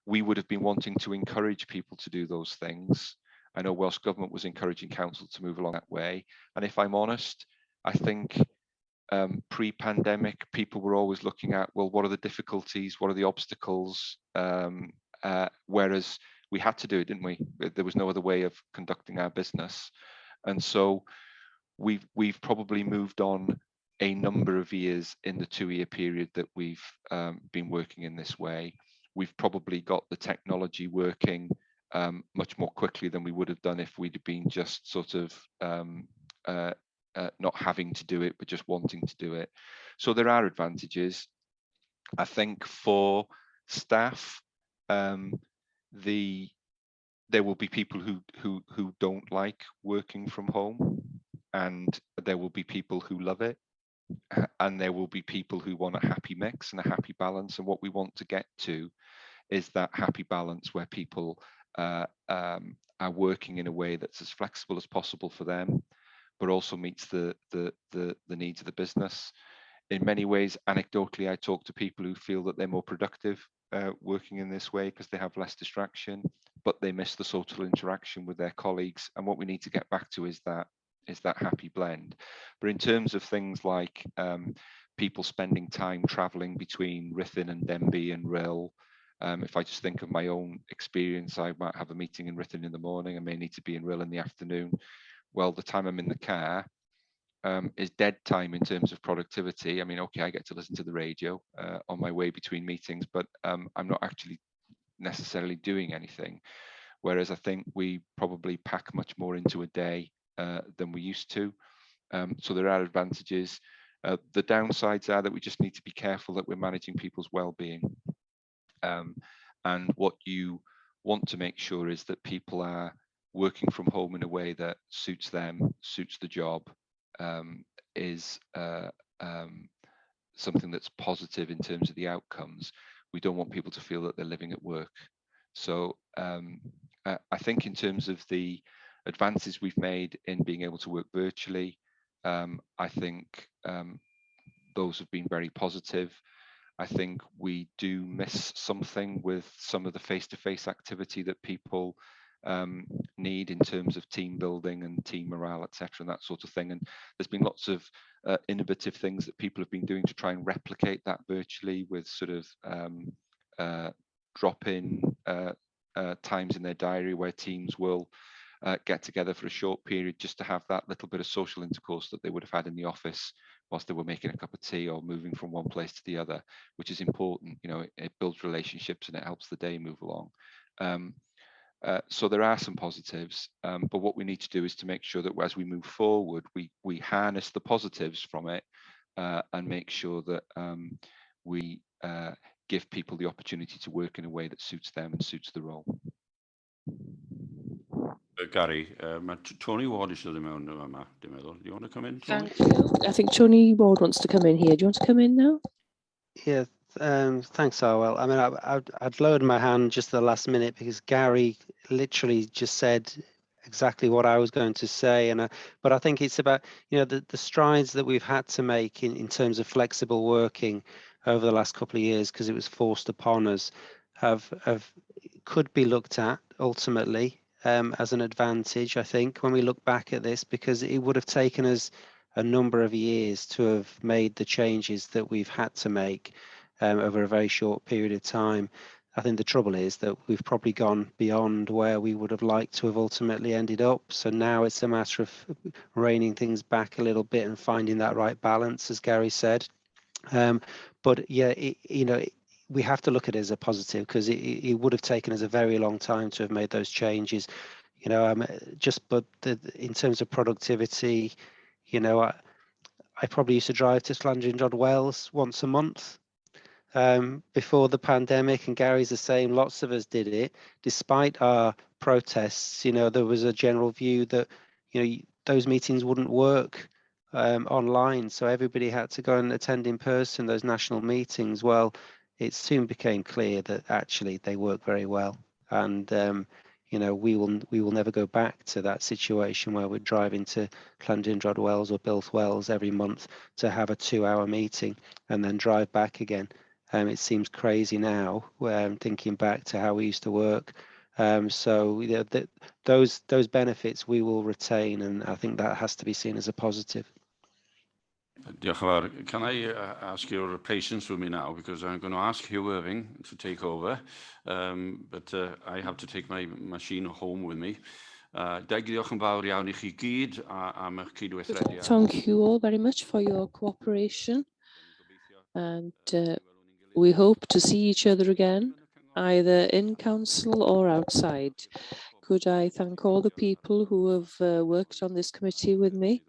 we would have been wanting to encourage people to do those things. I know Welsh Government was encouraging council to move along that way. And if I'm honest, I think pre-pandemic, people were always looking at, well, what are the difficulties? What are the obstacles? Whereas we had to do it, didn't we? There was no other way of conducting our business. And so we've probably moved on a number of years in the 2-year period that we've been working in this way. We've probably got the technology working much more quickly than we would have done if we'd been just sort of not having to do it, but just wanting to do it. So there are advantages. I think for staff, there will be people who don't like working from home, and there will be people who love it, and there will be people who want a happy mix and a happy balance. And what we want to get to is that happy balance where people are working in a way that's as flexible as possible for them, but also meets the needs of the business. In many ways, anecdotally, I talk to people who feel that they're more productive working in this way because they have less distraction, but they miss the social interaction with their colleagues. And what we need to get back to is that happy blend. But in terms of things like people spending time traveling between Ruthin and Denby and Rhyl, if I just think of my own experience, I might have a meeting in Ruthin in the morning, I may need to be in Rhyl in the afternoon. Well, the time I'm in the car is dead time in terms of productivity. I mean, okay, I get to listen to the radio on my way between meetings, but I'm not actually necessarily doing anything. Whereas I think we probably pack much more into a day than we used to. So there are advantages. The downsides are that we just need to be careful that we're managing people's well-being. And what you want to make sure is that people are working from home in a way that suits them, suits the job, is something that's positive in terms of the outcomes. We don't want people to feel that they're living at work. So I think in terms of the advances we've made in being able to work virtually, I think those have been very positive. I think we do miss something with some of the face-to-face activity that people need in terms of team building and team morale, etc., and that sort of thing. And there's been lots of innovative things that people have been doing to try and replicate that virtually with sort of drop-in times in their diary where teams will get together for a short period just to have that little bit of social intercourse that they would have had in the office whilst they were making a cup of tea or moving from one place to the other, which is important. You know, it builds relationships and it helps the day move along. So there are some positives, but what we need to do is to make sure that as we move forward, we harness the positives from it and make sure that we give people the opportunity to work in a way that suits them and suits the role. Gary, Tony Ward is still mewn yma, dwi'n meddwl. Do you want to come in, Tony? Thank you. I think Tony Ward wants to come in here. Do you want to come in now? Yeah, thanks, Arwell. I mean, I'd lowered my hand just at the last minute because Gary literally just said exactly what I was going to say. But I think it's about, you know, the strides that we've had to make in terms of flexible working over the last couple of years, because it was forced upon us, could be looked at ultimately as an advantage, I think, when we look back at this, because it would have taken us a number of years to have made the changes that we've had to make over a very short period of time. I think the trouble is that we've probably gone beyond where we would have liked to have ultimately ended up. So now it's a matter of reining things back a little bit and finding that right balance, as Gary said. But yeah, we have to look at it as a positive, because it would have taken us a very long time to have made those changes. You know, in terms of productivity, you know, I probably used to drive to Llandrindod Wells once a month before the pandemic, and Gary's the same. Lots of us did it, despite our protests. You know, there was a general view that, you know, those meetings wouldn't work online, so everybody had to go and attend in person those national meetings. Well, it soon became clear that actually they work very well, and you know, we will never go back to that situation where we're driving to Llandrindod Wells or Builth Wells every month to have a 2-hour meeting and then drive back again. It seems crazy now, thinking back to how we used to work. So you know, those benefits we will retain, and I think that has to be seen as a positive. Diolch yn fawr. Can I ask your patience with me now, because I'm going to ask Hugh Irving to take over, but I have to take my machine home with me. Diolch yn fawr iawn I chi gyd am eich cydweithrediad. Thank you all very much for your cooperation, and we hope to see each other again, either in council or outside. Could I thank all the people who have worked on this committee with me?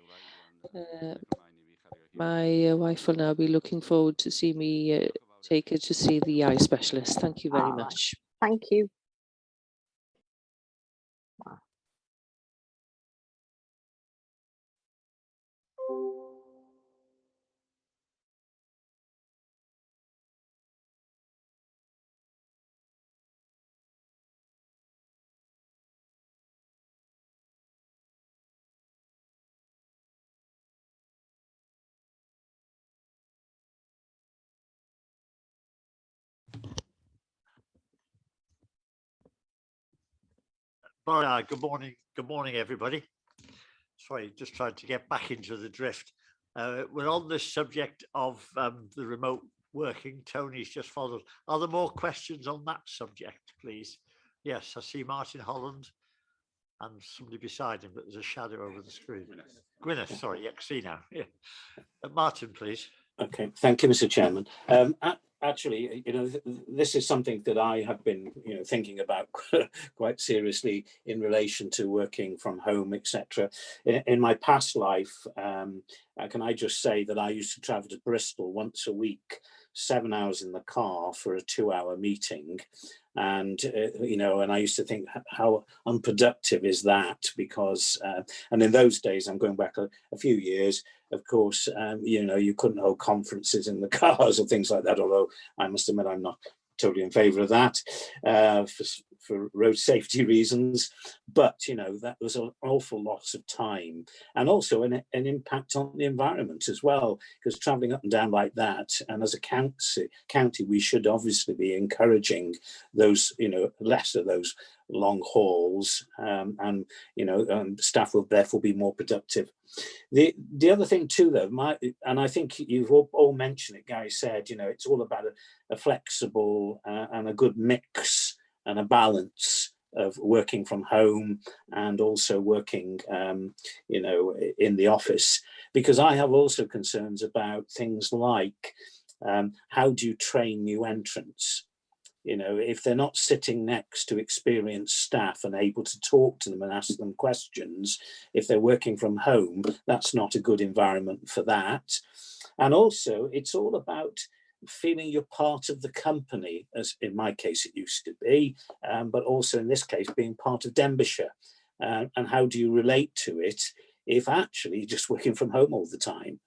My wife will now be looking forward to see me take her to see the eye specialist. Thank you very much. Thank you. Good morning, everybody. Sorry, just trying to get back into the drift. We're on this subject of the remote working. Tony's just followed. Are there more questions on that subject, please? Yes, I see Martin Holland and somebody beside him, but there's a shadow over the screen. Gwyneth, sorry, yeah, see now. Yeah. Martin, please. Okay, thank you, Mr. Chairman. Actually, you know, this is something that I have been, you know, thinking about quite seriously in relation to working from home, etc. In my past life, can I just say that I used to travel to Bristol once a week, 7 hours in the car for a 2-hour meeting. And, you know, and I used to think, how unproductive is that? Because, and in those days, I'm going back a few years, of course, you know, you couldn't hold conferences in the cars or things like that, although I must admit I'm not totally in favour of that for road safety reasons. But, you know, that was an awful loss of time, and also an impact on the environment as well, because travelling up and down like that, and as a county, we should obviously be encouraging those, you know, less of those long hauls, and, you know, staff will therefore be more productive. The other thing too, though, and I think you've all mentioned it, Gary said, you know, it's all about a flexible and a good mix and a balance of working from home and also working, you know, in the office, because I have also concerns about things like how do you train new entrants? You know, if they're not sitting next to experienced staff and able to talk to them and ask them questions, if they're working from home, that's not a good environment for that. And also, it's all about feeling you're part of the company, as in my case it used to be, but also in this case being part of Denbighshire. And how do you relate to it if actually you're just working from home all the time?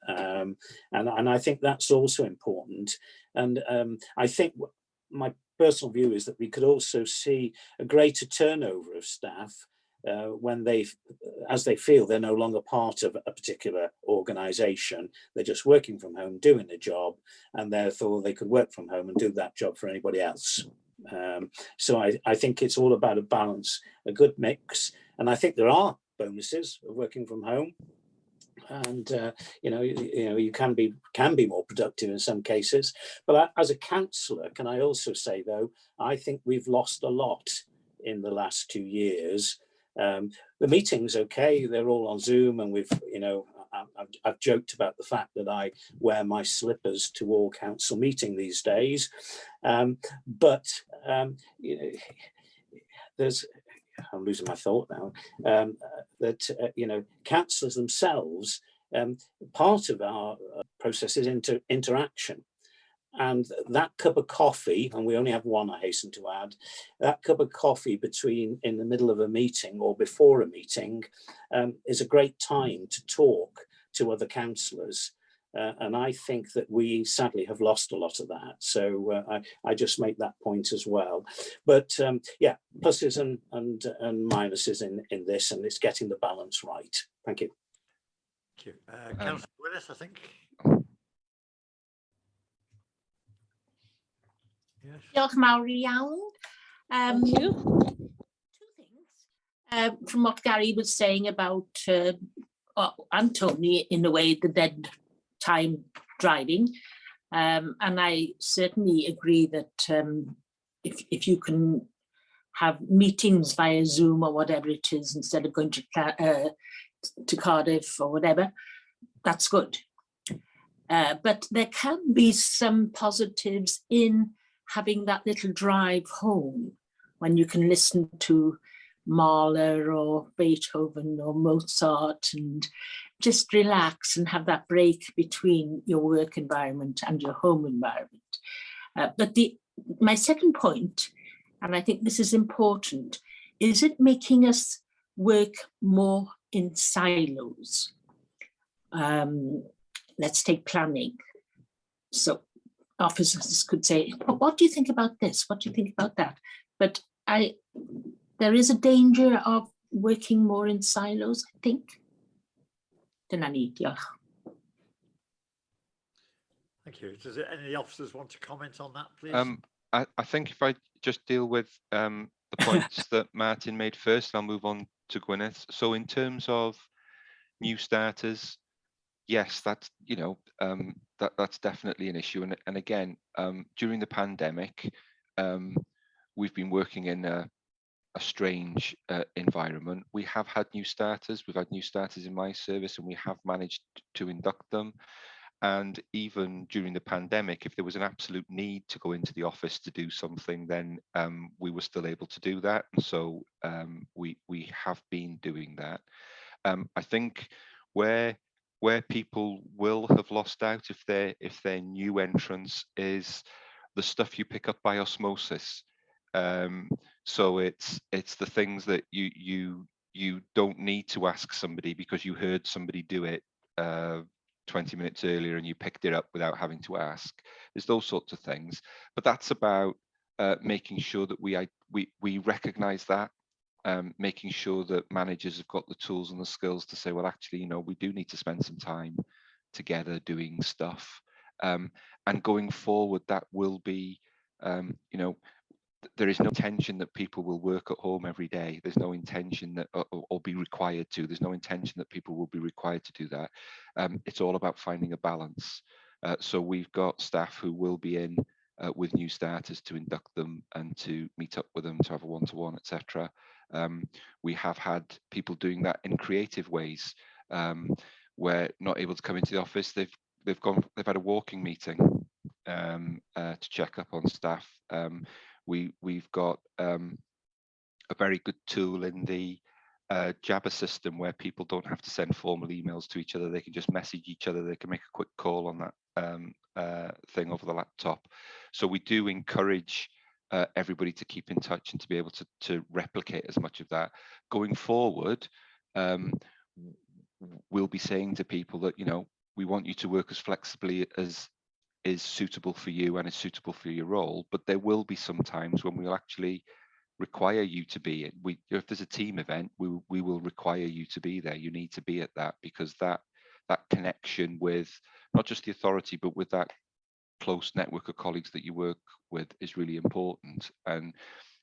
And I think that's also important. And I think my personal view is that we could also see a greater turnover of staff when as they feel they're no longer part of a particular organisation. They're just working from home, doing the job, and therefore they could work from home and do that job for anybody else. So I think it's all about a balance, a good mix. And I think there are bonuses of working from home. And you know, you can be more productive in some cases. But as a councillor, can I also say though, I think we've lost a lot in the last 2 years. The meetings, okay, they're all on Zoom, and we've, you know, I've joked about the fact that I wear my slippers to all council meeting these days. But you know, I'm losing my thought now, that, you know, councillors themselves, part of our process is interaction. And that cup of coffee, and we only have one, I hasten to add, that cup of coffee in the middle of a meeting or before a meeting is a great time to talk to other councillors. And I think that we sadly have lost a lot of that. So I just make that point as well. But yeah, pluses and minuses in this, and it's getting the balance right. Thank you. Thank you. Councillor Willis, I think. Yes. Diolch yn fawr iawn. Thank you. Two things from what Gary was saying about and Tony, in a way, the dead time driving, and I certainly agree that if you can have meetings via Zoom or whatever it is instead of going to Cardiff or whatever, that's good. But there can be some positives in having that little drive home when you can listen to Mahler or Beethoven or Mozart and just relax and have that break between your work environment and your home environment. But my second point, and I think this is important, is it making us work more in silos? Let's take planning. So officers could say, what do you think about this? What do you think about that? But there is a danger of working more in silos, I think. Dyna ni, diolch. Thank you. Does any of the officers want to comment on that, please? I think if I just deal with the points that Martin made first, I'll move on to Gwyneth. So in terms of new starters, yes, that's, you know, that's definitely an issue. And again, during the pandemic, we've been working in a strange environment. We have had new starters. We've had new starters in my service, and we have managed to induct them. And even during the pandemic, if there was an absolute need to go into the office to do something, then we were still able to do that. And so we have been doing that. I think where people will have lost out if they're new entrants is the stuff you pick up by osmosis. So it's the things that you don't need to ask somebody because you heard somebody do it 20 minutes earlier and you picked it up without having to ask. There's those sorts of things, but that's about making sure that we recognize that, making sure that managers have got the tools and the skills to say, well, actually, you know, we do need to spend some time together doing stuff. And going forward, that will be, you know, there is no intention that people will work at home every day. There's no intention that, or be required to. There's no intention that people will be required to do that. It's all about finding a balance. So we've got staff who will be in with new starters to induct them and to meet up with them, to have a one-to-one, etc. We have had people doing that in creative ways, where not able to come into the office. They've had a walking meeting to check up on staff. We've got a very good tool in the Jabber system where people don't have to send formal emails to each other. They can just message each other. They can make a quick call on that thing over the laptop. So we do encourage everybody to keep in touch and to be able to replicate as much of that. Going forward, we'll be saying to people that, we want you to work as flexibly as is suitable for you and is suitable for your role, but there will be some times when we'll actually require you to be in. If there's a team event, we will require you to be there. You need to be at that, because that connection with not just the authority, but with that close network of colleagues that you work with is really important. And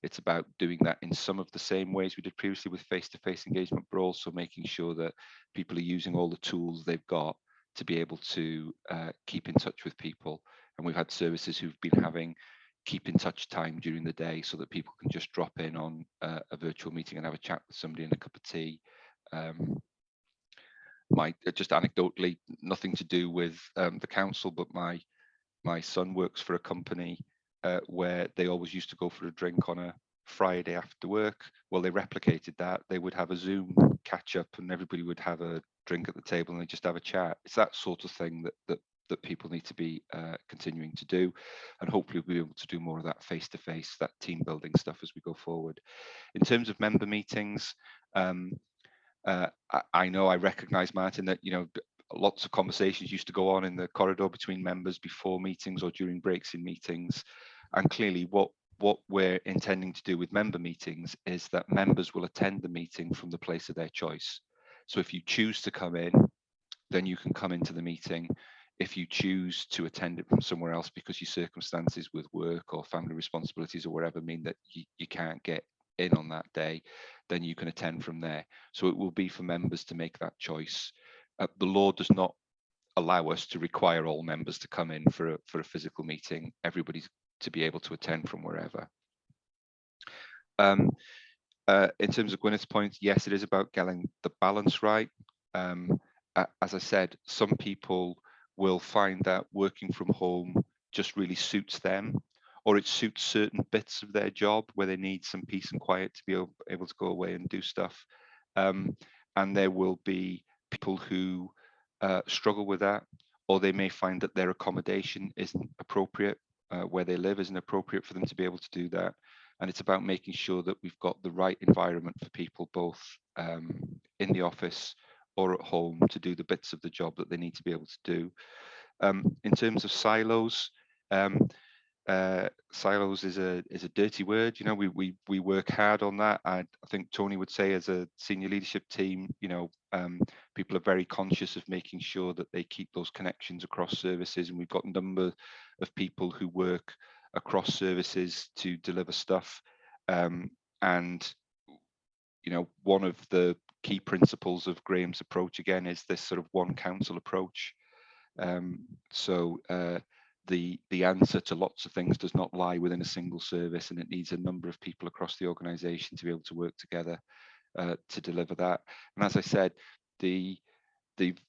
it's about doing that in some of the same ways we did previously with face-to-face engagement, but also making sure that people are using all the tools they've got to be able to keep in touch with people. And we've had services who've been having keep in touch time during the day so that people can just drop in on a virtual meeting and have a chat with somebody and a cup of tea. Just anecdotally, nothing to do with the council, but my son works for a company where they always used to go for a drink on a Friday after work. Well, they replicated that. They would have a Zoom catch up and everybody would have a drink at the table and they just have a chat. It's that sort of thing that people need to be continuing to do, and hopefully we'll be able to do more of that face-to-face, that team building stuff as we go forward. In terms of member meetings, I know, I recognise, Martin, that lots of conversations used to go on in the corridor between members before meetings or during breaks in meetings, and clearly what we're intending to do with member meetings is that members will attend the meeting from the place of their choice. So if you choose to come in, then you can come into the meeting. If you choose to attend it from somewhere else because your circumstances with work or family responsibilities or whatever mean that you can't get in on that day, then you can attend from there. So it will be for members to make that choice. The law does not allow us to require all members to come in for a physical meeting. Everybody's to be able to attend from wherever. In terms of Gwyneth's point, yes, it is about getting the balance right. As I said, some people will find that working from home just really suits them, or it suits certain bits of their job where they need some peace and quiet to be able to go away and do stuff. And there will be people who struggle with that, or they may find that their accommodation isn't appropriate, where they live isn't appropriate for them to be able to do that. And it's about making sure that we've got the right environment for people, both in the office or at home, to do the bits of the job that they need to be able to do. In terms of silos, silos is a dirty word. We work hard on that. I think Tony would say, as a senior leadership team, people are very conscious of making sure that they keep those connections across services, and we've got a number of people who work across services to deliver stuff. And one of the key principles of Graham's approach, again, is this sort of one council approach. So the answer to lots of things does not lie within a single service, and it needs a number of people across the organisation to be able to work together to deliver that. And as I said, the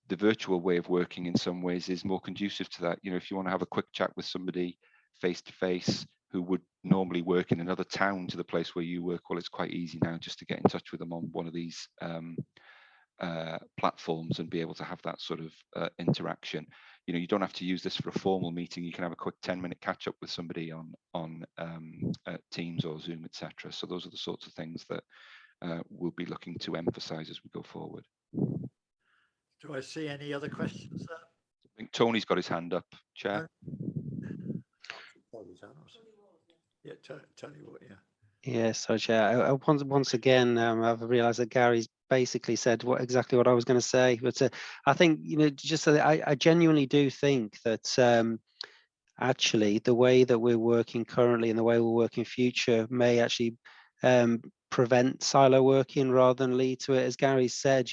virtual way of working in some ways is more conducive to that. If you want to have a quick chat with somebody face to face who would normally work in another town to the place where you work, well, it's quite easy now just to get in touch with them on one of these platforms and be able to have that sort of interaction. You don't have to use this for a formal meeting. You can have a quick 10-minute catch up with somebody on Teams or Zoom, etc. So those are the sorts of things that we'll be looking to emphasize as we go forward. Do I see any other questions there? I think Tony's got his hand up, Chair. Yeah, Tony, what? Yeah. Yeah, so Chair, once again, I've realised that Gary's basically said exactly what I was going to say. But I think, just so that I genuinely do think that actually the way that we're working currently and the way we'll work in future may actually prevent silo working rather than lead to it. As Gary said,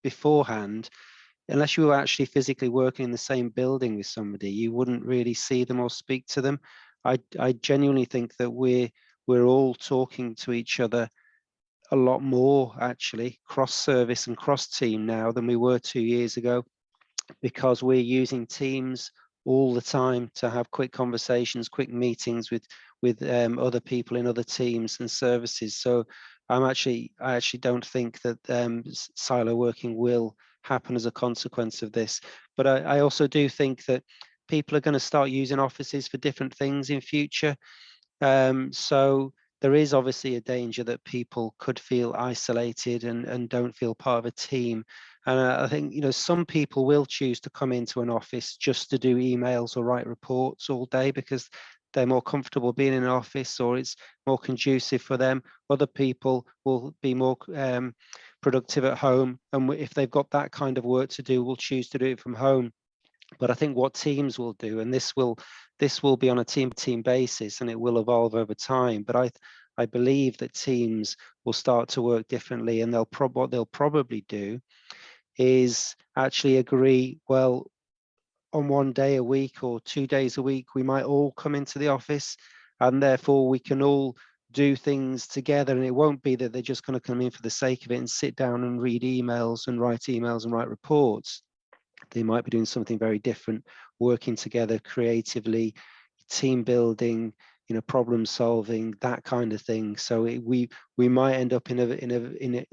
beforehand, unless you were actually physically working in the same building with somebody, you wouldn't really see them or speak to them. I genuinely think that we're all talking to each other a lot more, actually, cross-service and cross-team now than we were 2 years ago, because we're using Teams all the time to have quick conversations, quick meetings with other people in other teams and services. So I actually don't think that silo working will happen as a consequence of this. But I also do think that people are going to start using offices for different things in future. So there is obviously a danger that people could feel isolated and don't feel part of a team. And I think, some people will choose to come into an office just to do emails or write reports all day because they're more comfortable being in an office, or it's more conducive for them. Other people will be more productive at home. And if they've got that kind of work to do, will choose to do it from home. But I think what teams will do, and this will be on a team basis, and it will evolve over time. But I believe that teams will start to work differently, and what they'll probably do is actually agree, well, on 1 day a week or 2 days a week, we might all come into the office, and therefore we can all do things together. And it won't be that they're just going to come in for the sake of it and sit down and read emails and write reports. They might be doing something very different, working together creatively, team building, problem solving, that kind of thing. So we might end up in a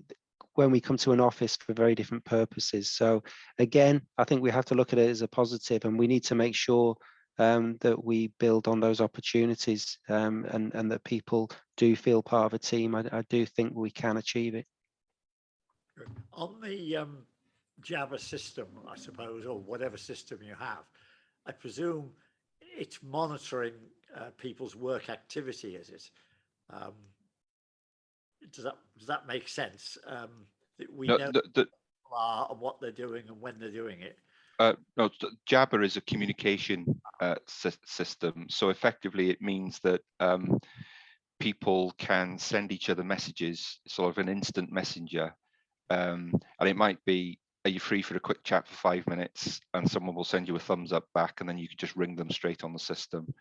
when we come to an office for very different purposes. So again, I think we have to look at it as a positive, and we need to make sure that we build on those opportunities, and that people do feel part of a team. I do think we can achieve it. On the Java system, I suppose, or whatever system you have, I presume it's monitoring people's work activity, is it? Does that make sense? That we know people are and what they're doing and when they're doing it. No, Jabber is a communication system. So effectively, it means that people can send each other messages, sort of an instant messenger. And it might be, are you free for a quick chat for 5 minutes? And someone will send you a thumbs up back, and then you can just ring them straight on the system,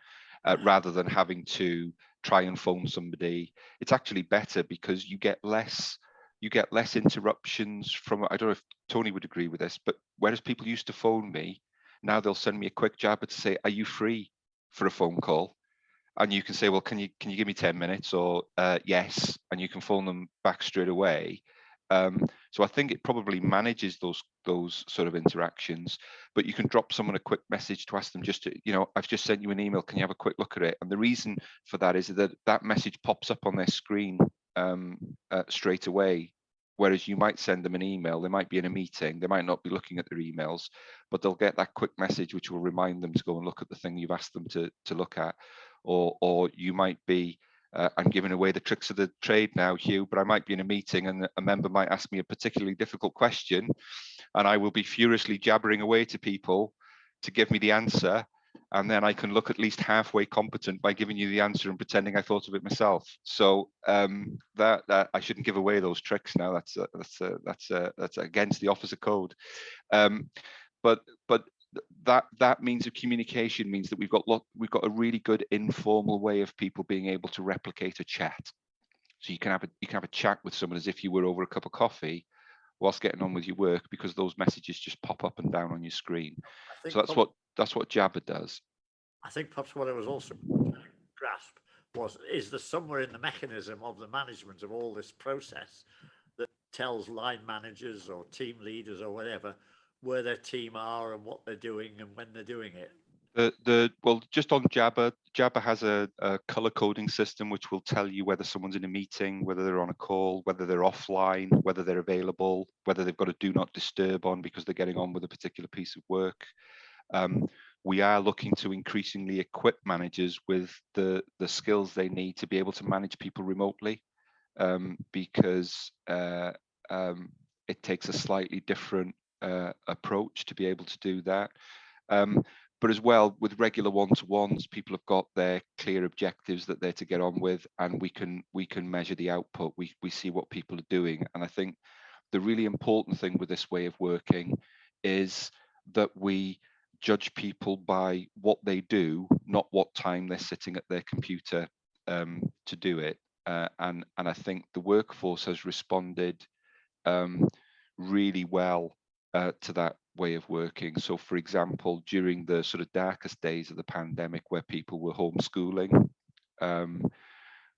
rather than having to try and phone somebody. It's actually better because you get less interruptions from, I don't know if Tony would agree with this, but whereas people used to phone me, now they'll send me a quick jabber to say, are you free for a phone call? And you can say, well, can you give me 10 minutes or yes, and you can phone them back straight away. So I think it probably manages those sort of interactions, but you can drop someone a quick message to ask them just to, I've just sent you an email, can you have a quick look at it? And the reason for that is that message pops up on their screen straight away. Whereas you might send them an email, they might be in a meeting, they might not be looking at their emails, but they'll get that quick message which will remind them to go and look at the thing you've asked them to look at. Or you might be, I'm giving away the tricks of the trade now, Hugh, but I might be in a meeting and a member might ask me a particularly difficult question, and I will be furiously jabbering away to people to give me the answer, and then I can look at least halfway competent by giving you the answer and pretending I thought of it myself. So that I shouldn't give away those tricks now. That's against the officer code. But that means of communication means that we've got a really good informal way of people being able to replicate a chat. So you can have a chat with someone as if you were over a cup of coffee whilst getting on with your work, because those messages just pop up and down on your screen. So that's what Jabber does. I think perhaps what I was also grasp is there somewhere in the mechanism of the management of all this process that tells line managers or team leaders or whatever where their team are and what they're doing and when they're doing it? Well, just on Jabber has a color coding system which will tell you whether someone's in a meeting, whether they're on a call, whether they're offline, whether they're available, whether they've got a do not disturb on because they're getting on with a particular piece of work. We are looking to increasingly equip managers with the skills they need to be able to manage people remotely, because it takes a slightly different approach to be able to do that. But as well, with regular one-to-ones, people have got their clear objectives that they're to get on with, and we can measure the output. We see what people are doing. And I think the really important thing with this way of working is that we judge people by what they do, not what time they're sitting at their computer to do it. And I think the workforce has responded really well to that way of working. So, for example, during the sort of darkest days of the pandemic, where people were homeschooling,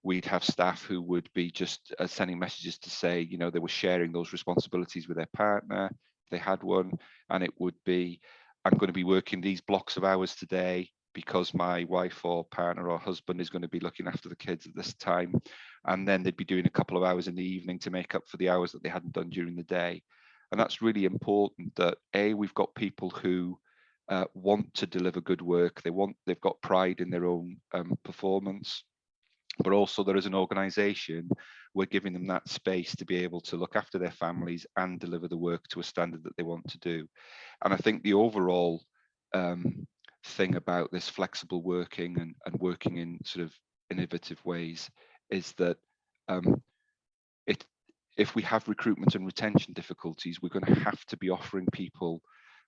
we'd have staff who would be just sending messages to say, you know, they were sharing those responsibilities with their partner, if they had one, and it would be, I'm going to be working these blocks of hours today because my wife or partner or husband is going to be looking after the kids at this time. And then they'd be doing a couple of hours in the evening to make up for the hours that they hadn't done during the day. And that's really important that we've got people who want to deliver good work. They've got pride in their own performance, but also there as an organization, we're giving them that space to be able to look after their families and deliver the work to a standard that they want to do. And I think the overall thing about this flexible working and working in sort of innovative ways is that if we have recruitment and retention difficulties, we're going to have to be offering people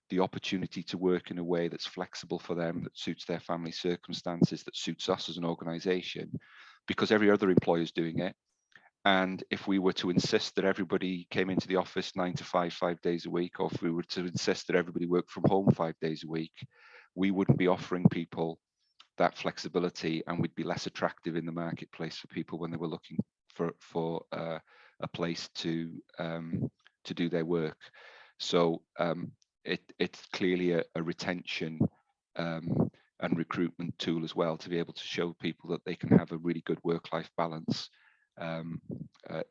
the opportunity to work in a way that's flexible for them, that suits their family circumstances, that suits us as an organization, because every other employer is doing it. And if we were to insist that everybody came into the office 9 to 5, 5 days a week, or if we were to insist that everybody worked from home 5 days a week, we wouldn't be offering people that flexibility, and we'd be less attractive in the marketplace for people when they were looking for a place to do their work. So it's clearly a retention and recruitment tool as well, to be able to show people that they can have a really good work-life balance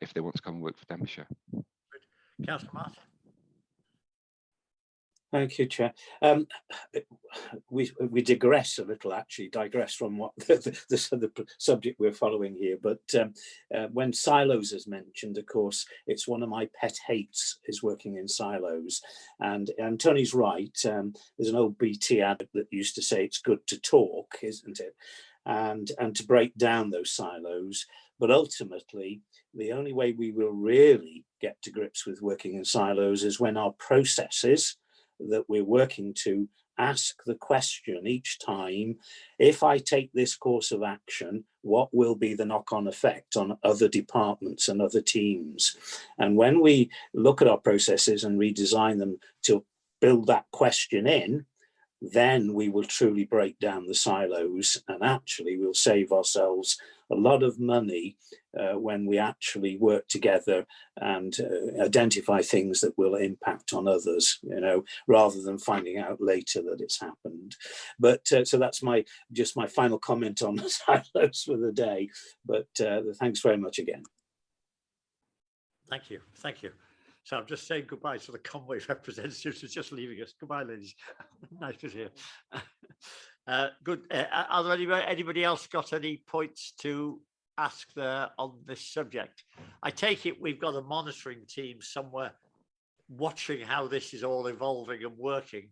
if they want to come and work for Denbighshire. Councillor Martin. Thank you, Chair. We digress a little, actually, from what the subject we're following here. But when silos is mentioned, of course, it's one of my pet hates is working in silos. And Tony's right. There's an old BT ad that used to say it's good to talk, isn't it? And to break down those silos. But ultimately, the only way we will really get to grips with working in silos is when our processes that we're working to ask the question each time, if I take this course of action, what will be the knock-on effect on other departments and other teams? And when we look at our processes and redesign them to build that question in, then we will truly break down the silos, and actually we'll save ourselves a lot of money when we actually work together and identify things that will impact on others, you know, rather than finding out later that it's happened. But so that's my final comment on the silos for the day. But thanks very much again. Thank you. Thank you. So I'm just saying goodbye to the Conway representatives who are just leaving us. Goodbye, ladies. Nice to see you. Good. Are there anybody else got any points to ask there on this subject? I take it we've got a monitoring team somewhere watching how this is all evolving and working,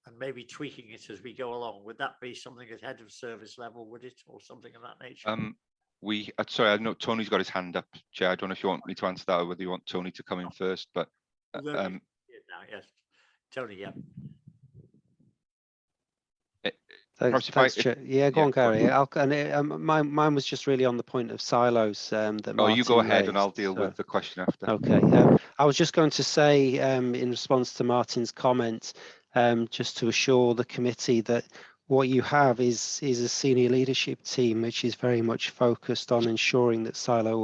and maybe tweaking it as we go along. Would that be something at head of service level, would it, or something of that nature? Sorry, I know Tony's got his hand up, Chair. I don't know if you want me to answer that or whether you want Tony to come in first, but now, yes, Tony, yeah. Thanks, Chair. Yeah, go on, Gary. Mine was just really on the point of silos that Martin you go ahead raised, and I'll deal with the question after. Okay. I was just going to say, in response to Martin's comment, just to assure the committee that what you have is a senior leadership team which is very much focused on ensuring that silo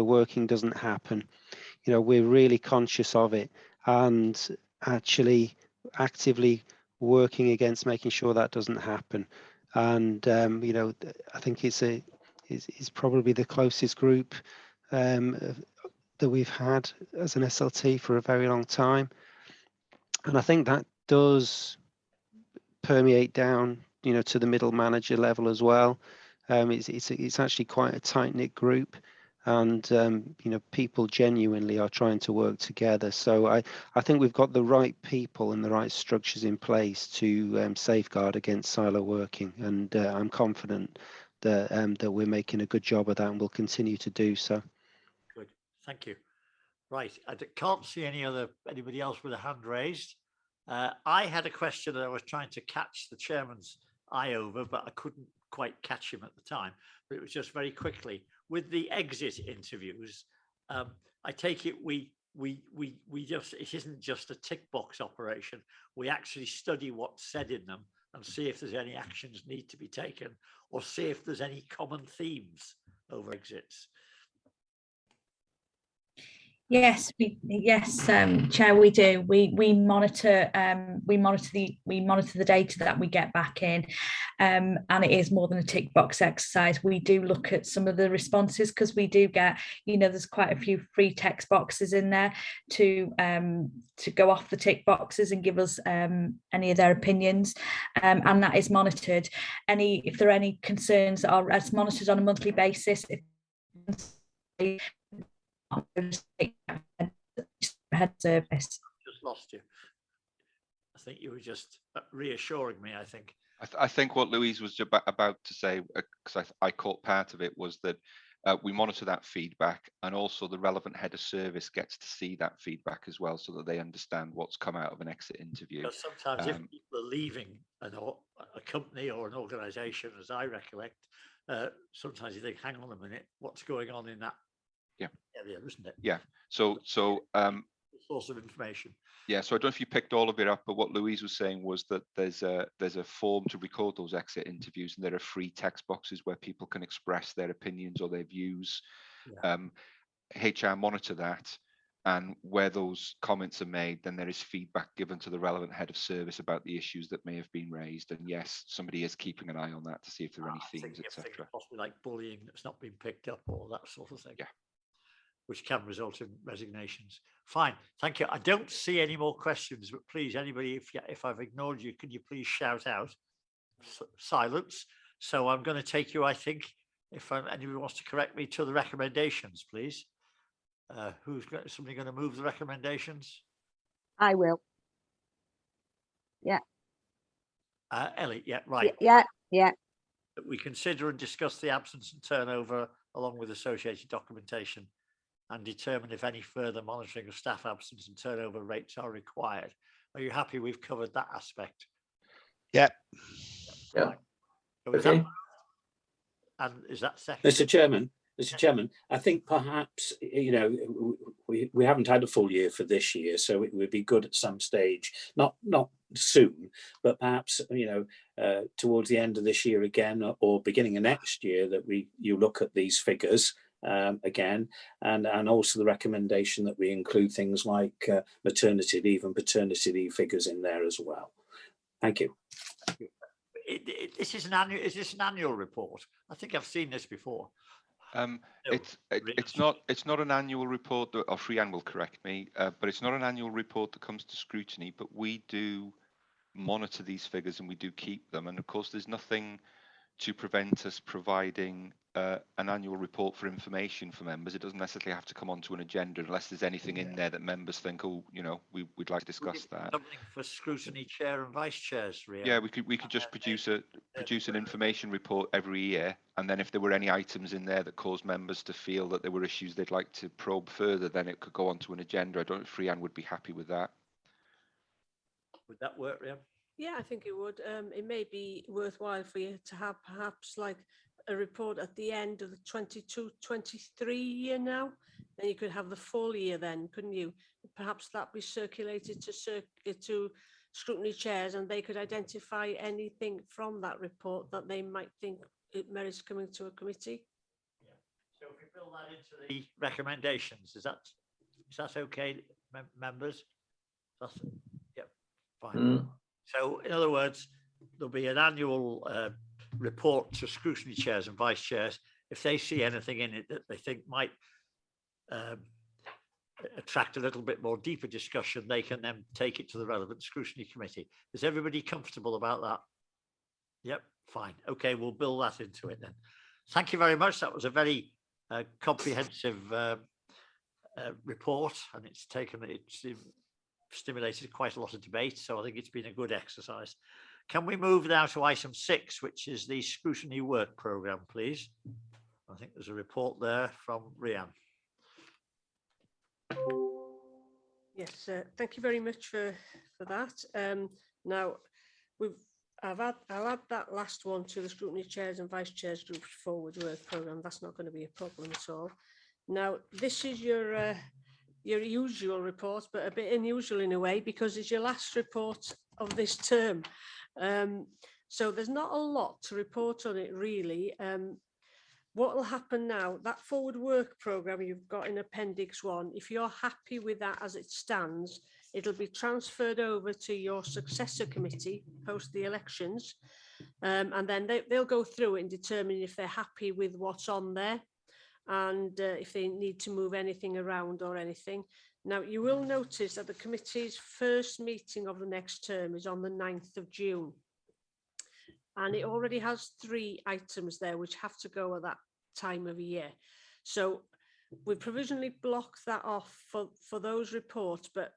working doesn't happen. You know, we're really conscious of it and actually actively working against making sure that doesn't happen. And you know, I think it's probably the closest group that we've had as an SLT for a very long time, and I think that does permeate down, you know, to the middle manager level as well. It's actually quite a tight-knit group, and you know, people genuinely are trying to work together. So I think we've got the right people and the right structures in place to safeguard against silo working, and I'm confident that that we're making a good job of that, and we'll continue to do so. Good, thank you. Right, I can't see anybody else with a hand raised. I had a question that I was trying to catch the chairman's eye over, but I couldn't quite catch him at the time. But it was just very quickly with the exit interviews. I take it we just, it isn't just a tick box operation. We actually study what's said in them and see if there's any actions need to be taken, or see if there's any common themes over exits. Yes, Chair, we do. We monitor the data that we get back in, and it is more than a tick box exercise. We do look at some of the responses because we do get, there's quite a few free text boxes in there to go off the tick boxes and give us any of their opinions, and that is monitored. If there are any concerns that are monitored on a monthly basis. Head service. Just lost you. I think you were just reassuring me, I think. I think what Louise was about to say, because I caught part of it, was that we monitor that feedback, and also the relevant head of service gets to see that feedback as well, so that they understand what's come out of an exit interview. Because sometimes if people are leaving a company or an organisation, as I recollect, sometimes you think, hang on a minute, what's going on in that area, isn't it? Yeah. So source of information. Yeah. So I don't know if you picked all of it up, but what Louise was saying was that there's a form to record those exit interviews, and there are free text boxes where people can express their opinions or their views. Yeah. HR monitor that, and where those comments are made, then there is feedback given to the relevant head of service about the issues that may have been raised. And yes, somebody is keeping an eye on that to see if there are any themes, etc. Possibly like bullying that's not been picked up, or that sort of thing. Yeah. Which can result in resignations. Fine, thank you. I don't see any more questions, but please, anybody, if I've ignored you, can you please shout out? Silence. So I'm going to take you, I think, if anybody wants to correct me, to the recommendations, please. Somebody going to move the recommendations? I will. Yeah. Ellie, yeah, right. Yeah. We consider and discuss the absence and turnover along with associated documentation, and determine if any further monitoring of staff absence and turnover rates are required. Are you happy we've covered that aspect? Yeah. Yeah. So is that, and is that second? Mr. Chairman, I think perhaps, we haven't had a full year for this year, so it would be good at some stage, not soon, but perhaps, towards the end of this year again, or beginning of next year, that you look at these figures again, and also the recommendation that we include things like maternity leave and paternity leave figures in there as well. Thank you. Is this an annual report? I think I've seen this before. It's not an annual report, or Freyan will correct me, but it's not an annual report that comes to scrutiny, but we do monitor these figures and we do keep them. And of course, there's nothing to prevent us providing an annual report for information for members. It doesn't necessarily have to come onto an agenda unless there's anything in there that members think, oh, we'd like to discuss that. Something for scrutiny chair and vice chairs, really. Yeah, we could just produce an information report every year, and then if there were any items in there that caused members to feel that there were issues they'd like to probe further, then it could go onto an agenda. I don't know if Freyan would be happy with that. Would that work, Rian? Yeah, I think it would. It may be worthwhile for you to have perhaps like a report at the end of the 22-23 year now. Then you could have the full year then, couldn't you? Perhaps that be circulated to scrutiny chairs, and they could identify anything from that report that they might think it merits coming to a committee. Yeah. So if we build that into the recommendations, is that okay, members? Yep, fine. So in other words, there'll be an annual report to scrutiny chairs and vice chairs. If they see anything in it that they think might attract a little bit more deeper discussion, they can then take it to the relevant scrutiny committee. Is everybody comfortable about that? Yep, fine. Okay, we'll build that into it then. Thank you very much. That was a very comprehensive report, and it's stimulated quite a lot of debate, so I think it's been a good exercise. Can we move now to item 6, which is the scrutiny work programme, please? I think there's a report there from Rian. Yes, thank you very much for that. Now, I'll add that last one to the Scrutiny Chairs and Vice Chairs Group Forward Work Programme. That's not going to be a problem at all. Now, this is your usual report, but a bit unusual in a way, because it's your last report of this term. So there's not a lot to report on it, really. What will happen now, that forward work programme you've got in Appendix 1, if you're happy with that as it stands, it'll be transferred over to your successor committee post the elections. And then they'll go through it and determine if they're happy with what's on there, and if they need to move anything around or anything. Now, you will notice that the committee's first meeting of the next term is on the 9th of June. And it already has 3 items there which have to go at that time of year. So we provisionally blocked that off for those reports, but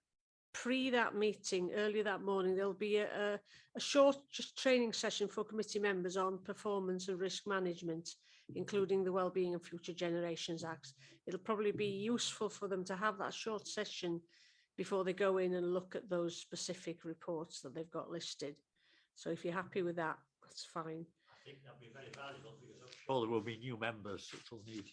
pre that meeting, earlier that morning, there'll be a short just training session for committee members on performance and risk management, including the Wellbeing and Future Generations Act. It'll probably be useful for them to have that short session before they go in and look at those specific reports that they've got listed. So if you're happy with that, that's fine. I think that'd be very valuable, because I'm sure there will be new members that will need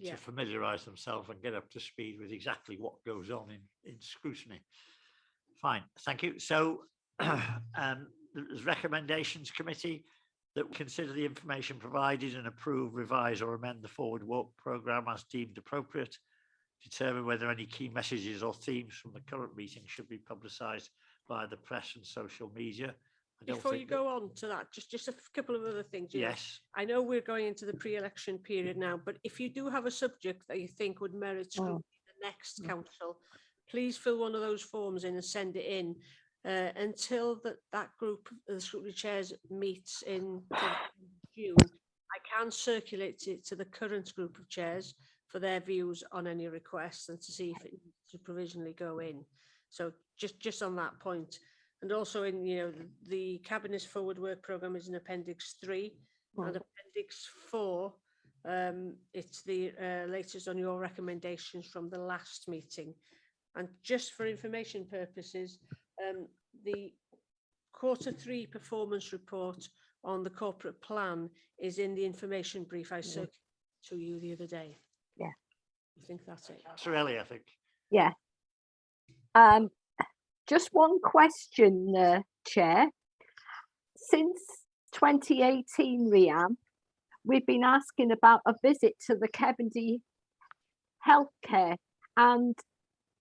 to familiarise themselves and get up to speed with exactly what goes on in scrutiny. Fine, thank you. So there's recommendations committee that will consider the information provided and approve, revise or amend the forward work programme as deemed appropriate, determine whether any key messages or themes from the current meeting should be publicised via the press and social media. Before you go on to that, just a couple of other things. Yes. I know we're going into the pre-election period now, but if you do have a subject that you think would merit scrutiny in the next council, please fill one of those forms in and send it in until that group, the scrutiny chairs, meets in June. I can circulate it to the current group of chairs for their views on any requests and to see if it needs to provisionally go in. So just on that point. And also in, the Cabinet's forward work programme is in Appendix 3 and Appendix 4. It's the latest on your recommendations from the last meeting. And just for information purposes, the Q3 performance report on the corporate plan is in the information brief I circulated to you the other day. Yeah. I think that's it. Really, I think. Yeah. Just one question, Chair. Since 2018, Rian, we've been asking about a visit to the Cavendish healthcare. And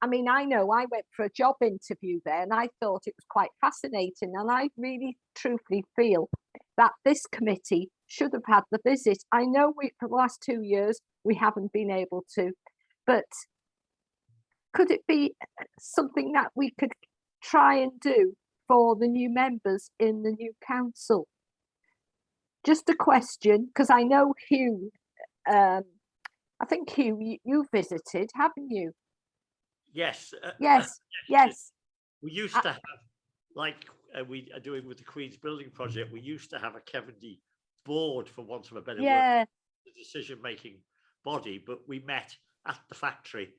I mean, I know I went for a job interview there and I thought it was quite fascinating. And I really truthfully feel that this committee should have had the visit. I know for the last 2 years, we haven't been able to, but could it be something that we could try and do for the new members in the new council? Just a question, because I know Hugh, I think Hugh, you visited, haven't you? Yes. Yes. We used to have, like we are doing with the Queen's Building Project, we used to have a Cavendish board, for want of a better word, the decision-making body, but we met at the factory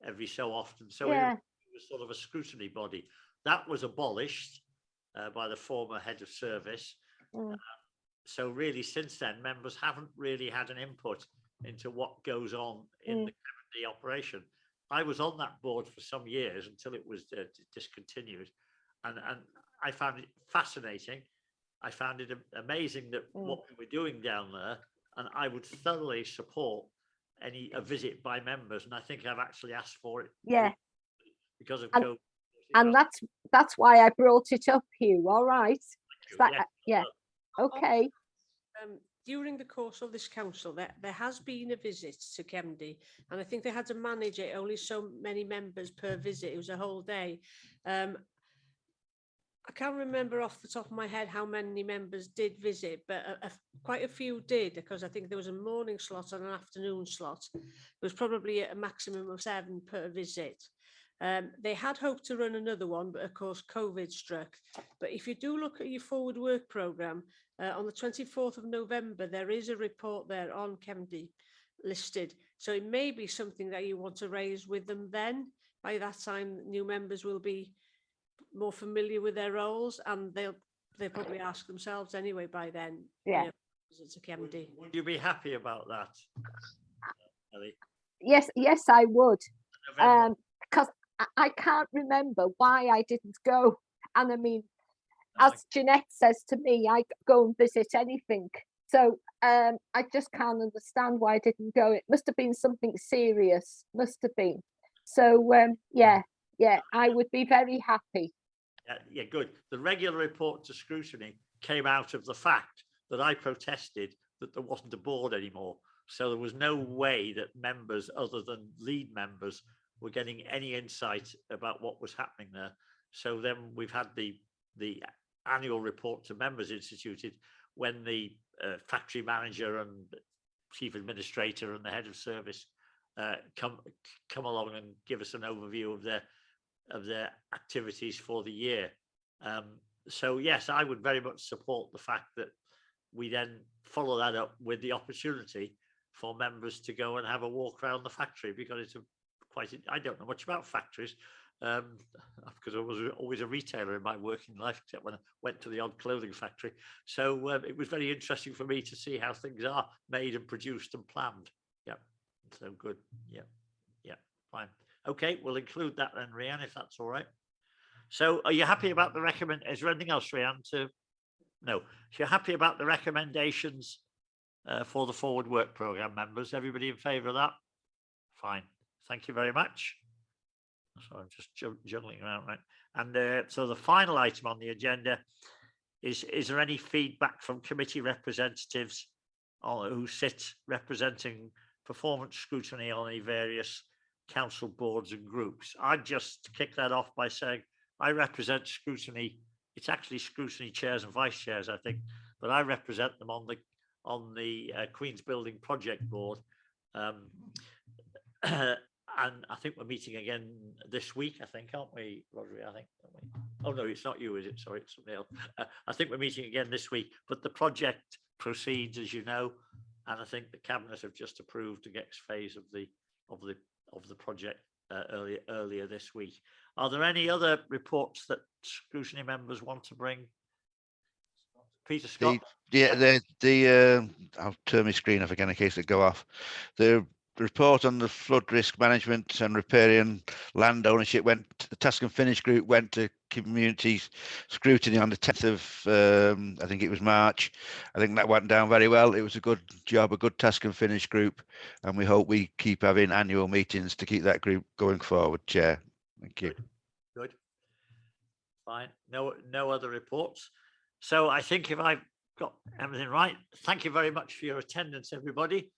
every so often. So it was sort of a scrutiny body. That was abolished by the former head of service. So really, since then, members haven't really had an input into what goes on in the Cavendish operation. I was on that board for some years until it was discontinued, and I found it fascinating. I found it amazing that what we were doing down there, and I would thoroughly support a visit by members, and I think I've actually asked for it. Because of COVID. And that's why I brought it up, Hugh. All right. Okay. During the course of this council, there has been a visit to Cavendish, and I think they had to manage it only so many members per visit. It was a whole day. I can't remember off the top of my head how many members did visit, but quite a few did, because I think there was a morning slot and an afternoon slot. There was probably a maximum of 7 per visit. They had hoped to run another one, but of course COVID struck. But if you do look at your forward work programme, on the 24th of November, there is a report there on Cavendish listed. So it may be something that you want to raise with them then, by that time, new members will be more familiar with their roles, and they'll probably ask themselves anyway by then. Yeah. It's a KMD. Would you be happy about that, Ellie? Yes, I would. November? Because I can't remember why I didn't go. And I mean, as Jeanette says to me, I go and visit anything. So I just can't understand why I didn't go. It must have been something serious. Must have been. So yeah, I would be very happy. Yeah, good. The regular report to scrutiny came out of the fact that I protested that there wasn't a board anymore. So there was no way that members other than lead members were getting any insight about what was happening there. So then we've had the annual report to members instituted when the factory manager and chief administrator and the head of service come along and give us an overview of their activities for the year. So yes, I would very much support the fact that we then follow that up with the opportunity for members to go and have a walk around the factory, because it's I don't know much about factories, because I was always a retailer in my working life, except when I went to the odd clothing factory. So it was very interesting for me to see how things are made and produced and planned. Yeah, so good. Yeah, fine. Okay, we'll include that then, Rhiannon, if that's all right. So are you happy about the is there anything else, Rhiannon, no, if you're happy about the recommendations for the forward work programme, members, everybody in favour of that? Fine, thank you very much. So I'm just juggling around, right? And so the final item on the agenda is there any feedback from committee representatives who sit representing performance scrutiny on the various council boards and groups? I'd just kick that off by saying I represent scrutiny. It's actually scrutiny chairs and vice chairs, I think, but I represent them on the Queen's Building Project Board. And I think we're meeting again this week, I think, aren't we, Rodri? I think, aren't we? Oh, no, it's not you, is it? Sorry, it's somebody else. I think we're meeting again this week, but the project proceeds, as you know, and I think the Cabinet have just approved the next phase of the project earlier this week. Are there any other reports that scrutiny members want to bring? Peter Scott? I'll turn my screen off again in case it go off. The report on the flood risk management and riparian land ownership the task and finish group went to community scrutiny on the 10th of I think it was March. I think that went down very well. It was a good job, a good task and finish group, and we hope we keep having annual meetings to keep that group going forward, Chair. Thank you. Good. Fine. No other reports. So I think if I've got everything right, thank you very much for your attendance, everybody.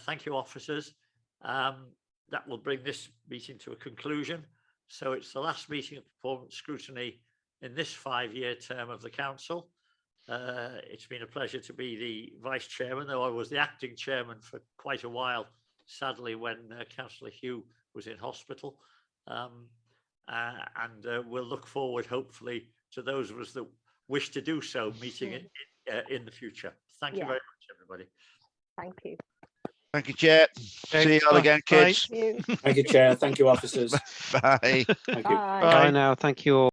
Thank you, officers. That will bring this meeting to a conclusion. So it's the last meeting of performance scrutiny in this 5-year term of the council. It's been a pleasure to be the vice chairman, though I was the acting chairman for quite a while, sadly, when Councillor Hugh was in hospital. And we'll look forward, hopefully, to those of us that wish to do so, meeting in the future. Thank you very much, everybody. Thank you. Thank you, Chair. Okay, see you all again, kids. Thank you, Chair. Thank you, officers. Bye. Thank you. Bye. Bye now. Thank you all.